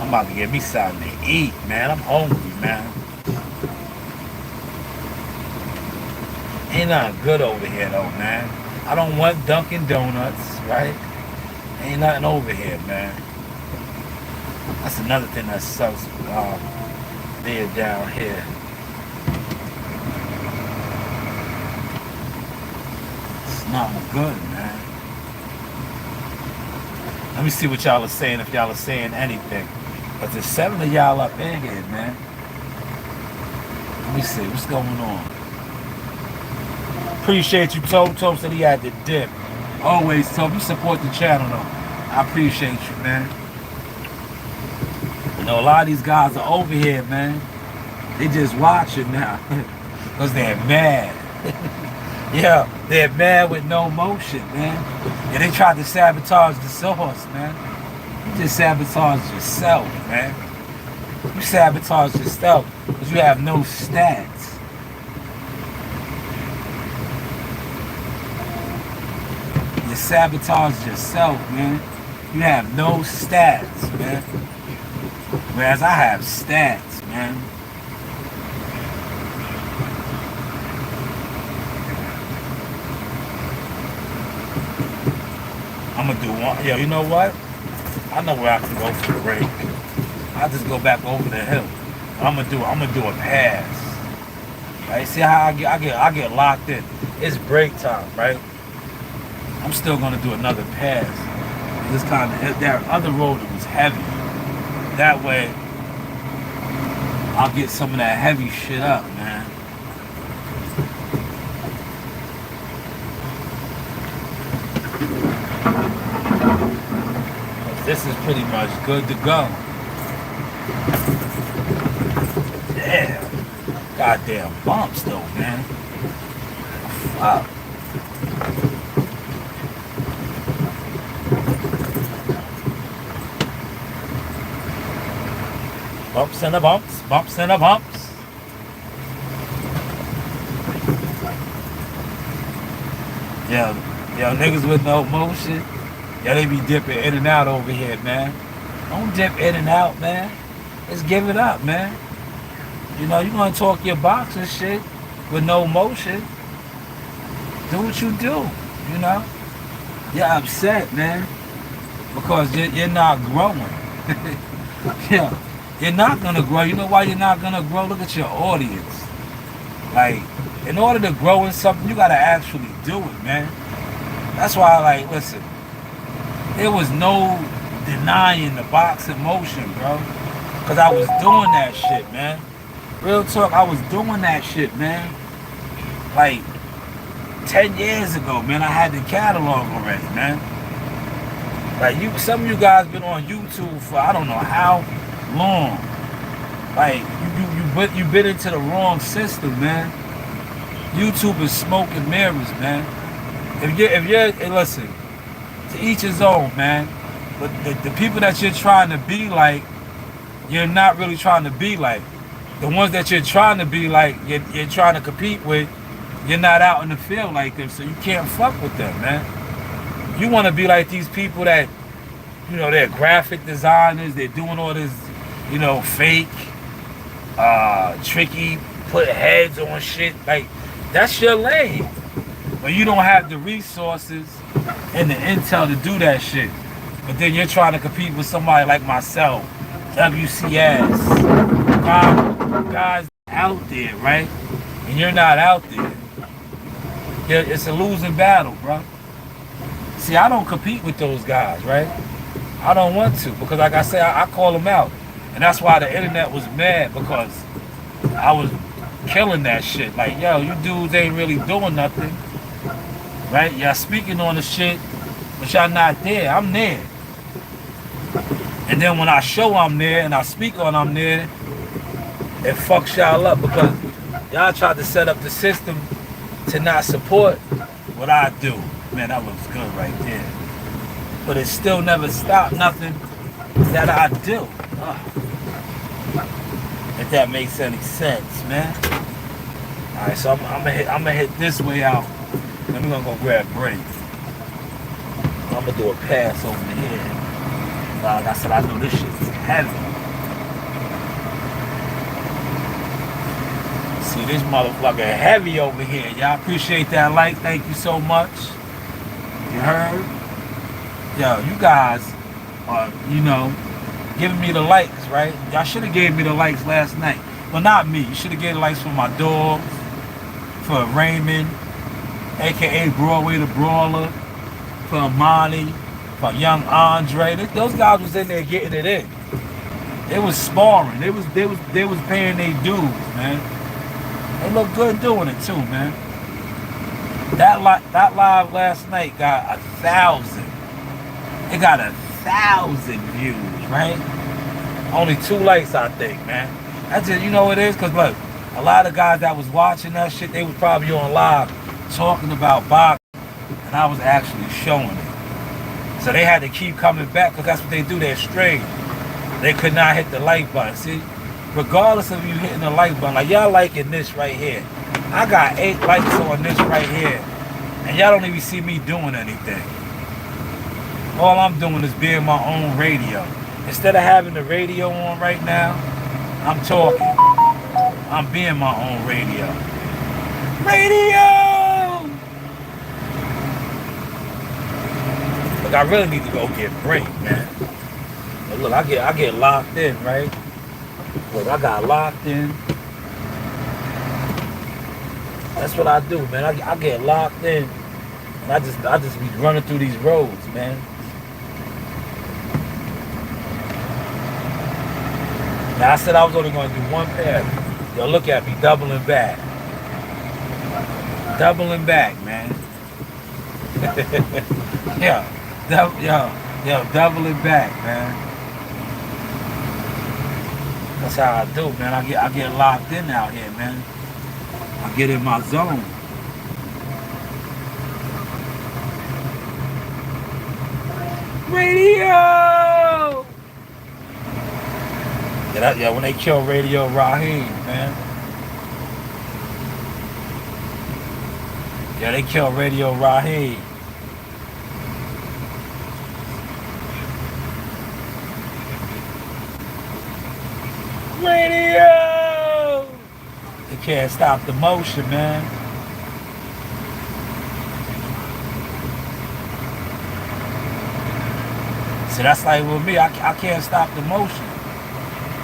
[SPEAKER 1] I'm about to get me something to eat, man. I'm hungry, man. Ain't nothing good over here though, man. I don't want Dunkin' Donuts, right? Ain't nothing over here, man. That's another thing that sucks there down here. It's not good, man. Let me see what y'all are saying, if y'all are saying anything. But there's 7 of y'all up in here, man. Let me see, what's going on? Appreciate you, Tom said he had the dip. Always, Tom, you support the channel, though. I appreciate you, man. A lot of these guys are over here, man. They just watching now. Because they're mad. Yeah, they're mad with no motion, man. And they tried to sabotage the source, man. You just sabotage yourself, man. You sabotage yourself because you have no stats. You sabotage yourself, man. You have no stats, man. Whereas I have stats, man. I'm gonna do one. Yo, you know what? I know where I can go for the break. I'll just go back over the hill. I'm gonna do a pass. Right? See how I get locked in. It's break time, right? I'm still gonna do another pass. This time, that other road was heavy. That way, I'll get some of that heavy shit up, man. This is pretty much good to go. Damn. Goddamn bumps though, man. Fuck. Bumps and a bumps, bumps and a bumps. Yeah, yeah, niggas with no motion. Yeah, they be dipping in and out over here, man. Don't dip in and out, man. Let's give it up, man. You know, you gonna talk your boxing shit with no motion. Do what you do, you know? You're upset, man, because you're not growing. Yeah, you're not gonna grow. You know why you're not gonna grow? Look at your audience. Like, in order to grow in something, you gotta actually do it, man. That's why, like, listen, there was no denying the boxing motion, bro, because I was doing that shit, man. Real talk, I was doing that shit, man. Like, 10 years ago, man, I had the catalog already, man. Like, some of you guys been on YouTube for I don't know how long. Like, you've been into the wrong system, man. YouTube is smoke and mirrors, man. If you're, listen, to each his own, man. But the people that you're trying to be like, you're not really trying to be like. The ones that you're trying to be like, you're trying to compete with, you're not out in the field like them, so you can't fuck with them, man. You want to be like these people that, you know, they're graphic designers, they're doing all this, you know, fake, tricky, put heads on shit. Like, that's your lane. When you don't have the resources and the intel to do that shit. But then you're trying to compete with somebody like myself, WCS, guys out there, right? And you're not out there. It's a losing battle, bro. See, I don't compete with those guys, right? I don't want to, because like I said, I call them out. And that's why the internet was mad, because I was killing that shit. Like, yo, you dudes ain't really doing nothing, right? Y'all speaking on the shit, but y'all not there. I'm there. And then when I show I'm there and I speak on I'm there, it fucks y'all up, because y'all tried to set up the system to not support what I do. Man, that looks good right there. But it still never stopped nothing that I do. If that makes any sense, man. Alright, so I'm gonna hit this way out. Then we're gonna go grab break. I'm gonna do a pass over here. Like I said, I know this shit is heavy. See, this motherfucker heavy over here. Y'all appreciate that like. Thank you so much. You heard? Yo, you guys are, you know, giving me the likes, right? Y'all should have gave me the likes last night. Well, not me. You should have gave the likes for my dogs, for Raymond, a.k.a. Broadway the Brawler, for Amani, for Young Andre. Those guys was in there getting it in. They was sparring. They was paying their dues, man. They look good doing it too, man. That live last night got 1,000. It got 1,000 views, right? Only 2 likes, I think, man. That's just, you know what it is? Because look, a lot of guys that was watching that shit, they was probably on live talking about boxing, and I was actually showing it. So they had to keep coming back, because that's what they do. They're straight. They could not hit the like button. See, regardless of you hitting the like button, like y'all liking this right here. I got 8 likes on this right here, and y'all don't even see me doing anything. All I'm doing is being my own radio. Instead of having the radio on right now, I'm talking. I'm being my own radio. Radio! Look, I really need to go get break, man. But look, I get locked in, right? Look, I got locked in. That's what I do, man. I get locked in, and I just be running through these roads, man. Now I said I was only going to do 1 pass. Yo, look at me, doubling back. Doubling back, man. yo, doubling back, man. That's how I do, man. I get locked in out here, man. I get in my zone. Radio! Yeah, when they killed Radio Raheem, man. Yeah, they killed Radio Raheem. Radio! They can't stop the motion, man. See, that's like with me. I can't stop the motion.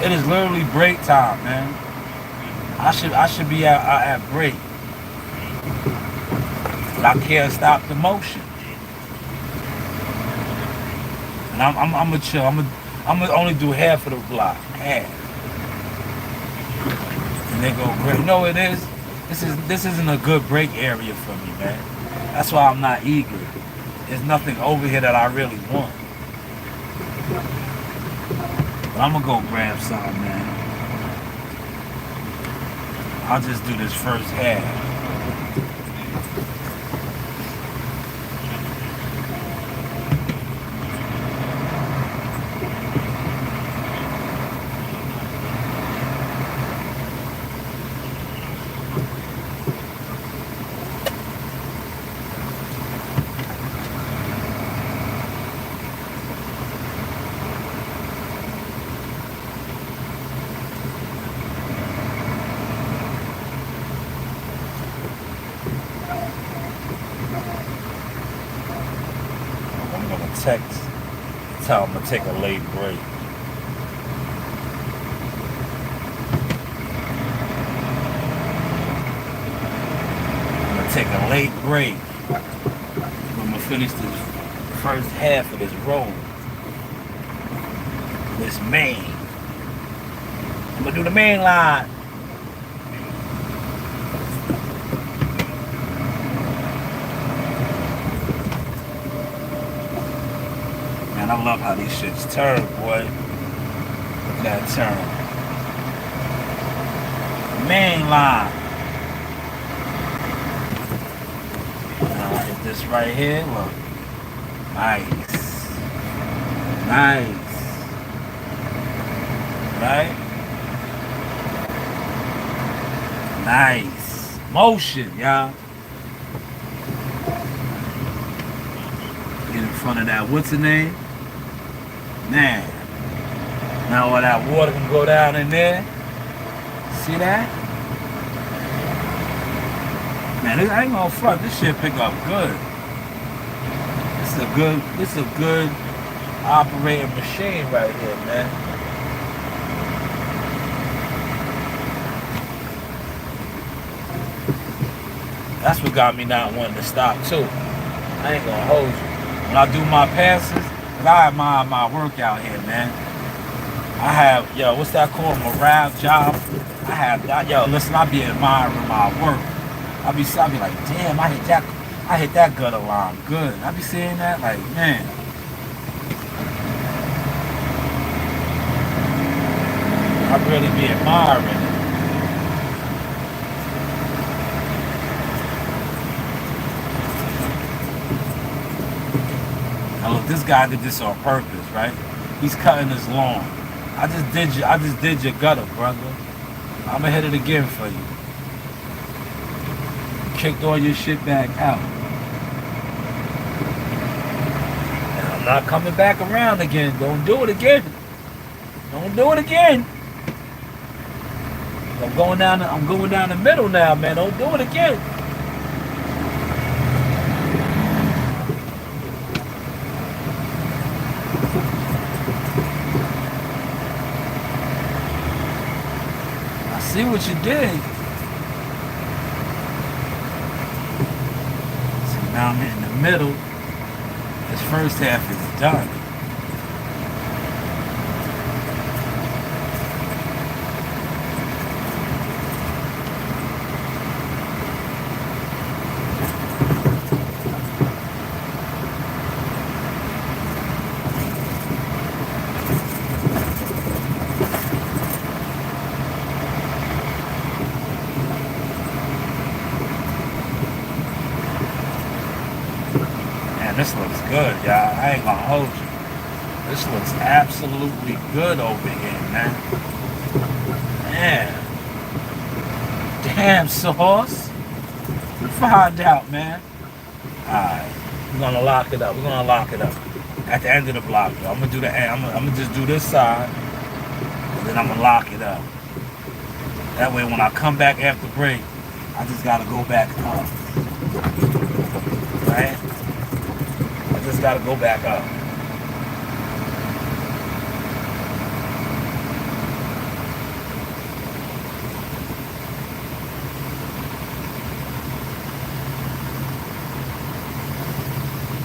[SPEAKER 1] It is literally break time, man. I should be at break, but I can't stop the motion. And I'm gonna chill. I'm gonna only do half of the block, half. And they go great. No, it is. This isn't a good break area for me, man. That's why I'm not eager. There's nothing over here that I really want. But I'm gonna go grab something, man. I'll just do this first half. Text, tell them to take a late break. I'm gonna take a late break. I'm gonna finish this first half of this roll. This main. I'm gonna do the main line. I love how these shits turn, boy. Look at that turn. Main line. Now I hit this right here. Look. Nice. Nice. Right? Nice. Motion, y'all. Get in front of that. What's the name? Man, now all that water can go down in there. See that? Man, I ain't gonna front. This shit pick up good. This is a good operating machine right here, man. That's what got me not wanting to stop too. I ain't gonna hold you. When I do my passes, I admire my workout here, man. I have, what's that called? Morale job. I have that. Listen, I be admiring my work. I be like, damn, I hit that gutter line good. I be saying that, like, man. I really be admiring it. Look, this guy did this on purpose, right? He's cutting his lawn. I just did your gutter, brother. I'ma hit it again for you. Kicked all your shit back out. And I'm not coming back around again. Don't do it again. Don't do it again. I'm going down the middle now, man. Don't do it again. See what you did. So now I'm in the middle. This first half is done. This looks good, y'all. I ain't gonna hold you. This looks absolutely good over here, man. Damn. Damn, Sauce. Find out, man. Alright. We're gonna lock it up. We're gonna lock it up. At the end of the block, though. I'm gonna do the end. I'm gonna just do this side. And then I'm gonna lock it up. That way when I come back after break, I just gotta go back up. Right? I just gotta go back up.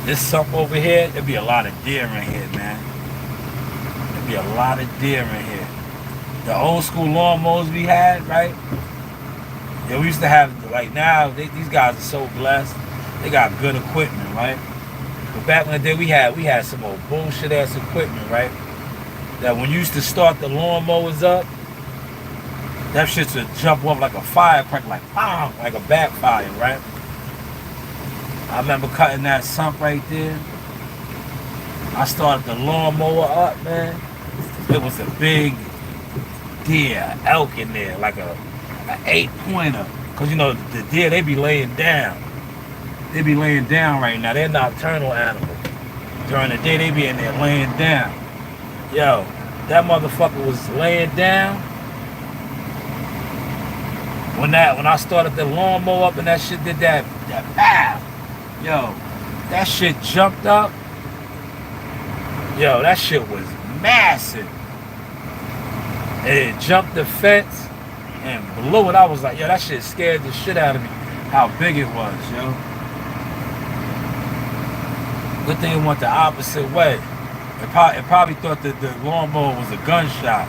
[SPEAKER 1] This sump over here, there'd be a lot of deer in here, man. There'd be a lot of deer in here. The old school lawnmowers we had, right? Yeah, we used to have, like now, these guys are so blessed. They got good equipment, right? But back in the day, we had some old bullshit ass equipment, right? That when you used to start the lawnmowers up, that shit would jump off like a firecracker, like bam, like a backfire, right? I remember cutting that sump right there. I started the lawnmower up, man. It was a big deer, elk in there, like an 8-pointer. Cause you know the deer, they be laying down. They be laying down right now. They're nocturnal animals. During the day, they be in there laying down. Yo, that motherfucker was laying down. When I started the lawnmower up and that shit did that pow. Yo, that shit jumped up. Yo, that shit was massive. And it jumped the fence and blew it. I was like, yo, that shit scared the shit out of me. How big it was, yo. Good thing it went the opposite way. It probably thought that the lawnmower was a gunshot.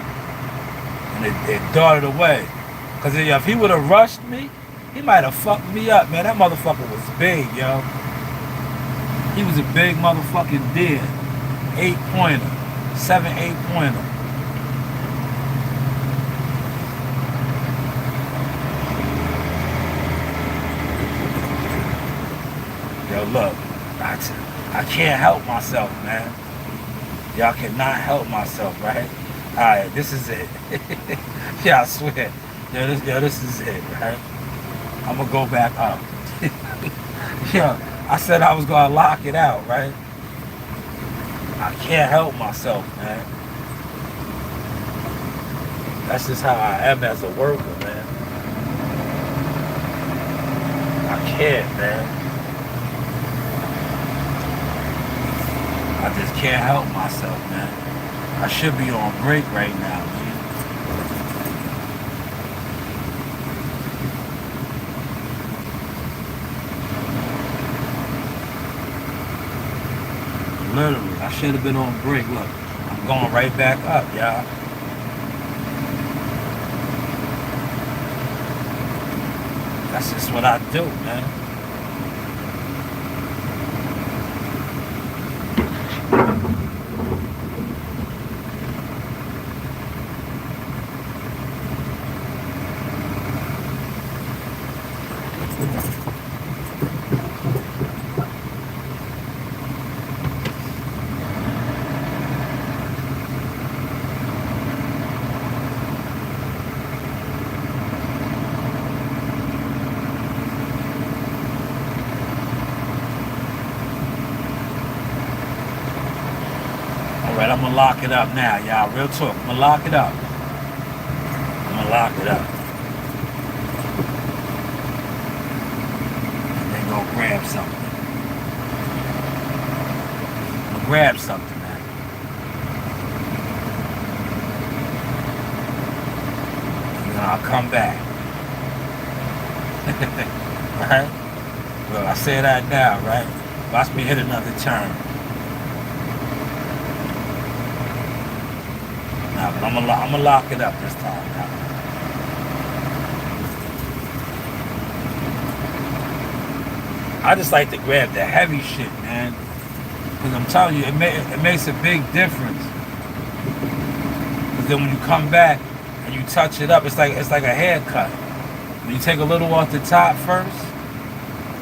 [SPEAKER 1] And it darted away. Because if he would have rushed me, he might have fucked me up, man. That motherfucker was big, yo. He was a big motherfucking deer. 8-pointer. 7-8-pointer. Yo, look. I can't help myself, man. Y'all cannot help myself, right? Alright, this is it. Yeah, I swear. Yo, this is it, right? I'm gonna go back up. Yo, I said I was gonna lock it out, right? I can't help myself, man. That's just how I am as a worker, man. I can't, man. I just can't help myself, man. I should be on break right now, man. Literally, I should have been on break. Look, I'm going right back up, y'all. That's just what I do, man. Alright, I'm gonna lock it up now, y'all. Real talk. I'm gonna lock it up. I'm gonna lock it up. And then go grab something. I'm gonna grab something, man. And then I'll come back. Right? Well, I say that now, right? Watch me hit another turn. Nah, but I'm gonna lock it up this time now. I just like to grab the heavy shit, man. Because I'm telling you, it makes a big difference. Because then when you come back and you touch it up, it's like a haircut. When you take a little off the top first,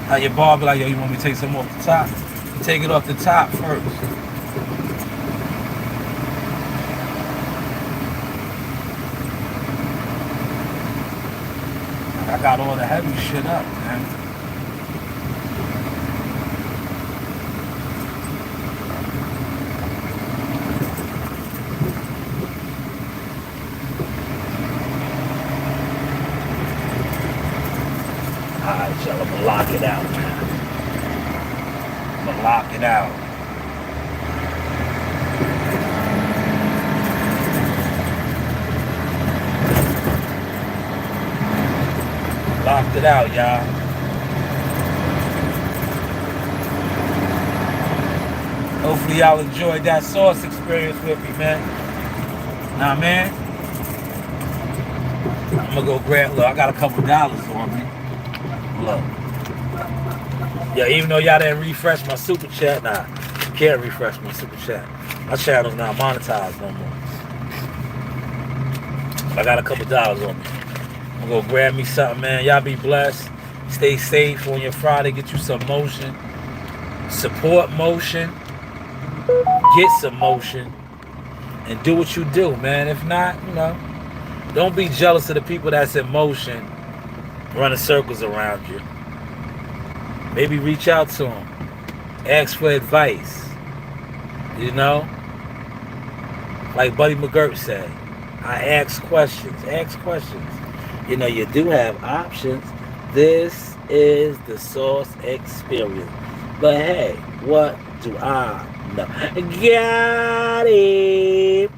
[SPEAKER 1] how your barber like, yo, you want me to take some off the top? You take it off the top first. I got all the heavy shit up, man. Alright, y'all, I'm gonna lock it out, man. I'm gonna lock it out. Locked it out, y'all. Hopefully y'all enjoyed that sauce experience with me, man. Nah, man. I'm gonna go grab, look, I got a couple dollars on me. Look. Yeah, even though y'all didn't refresh my super chat, nah, can't refresh my super chat. My channel's not monetized no more. I got a couple dollars on me. I'm gonna go grab me something, man. Y'all be blessed. Stay safe on your Friday. Get you some motion. Support motion. Get some motion. And do what you do, man. If not, you know, don't be jealous of the people that's in motion running circles around you. Maybe reach out to them. Ask for advice. You know? Like Buddy McGirt said, I ask questions. Ask questions. You know, you do have options. This is the Sauce Experience. But hey, what do I know? Got it.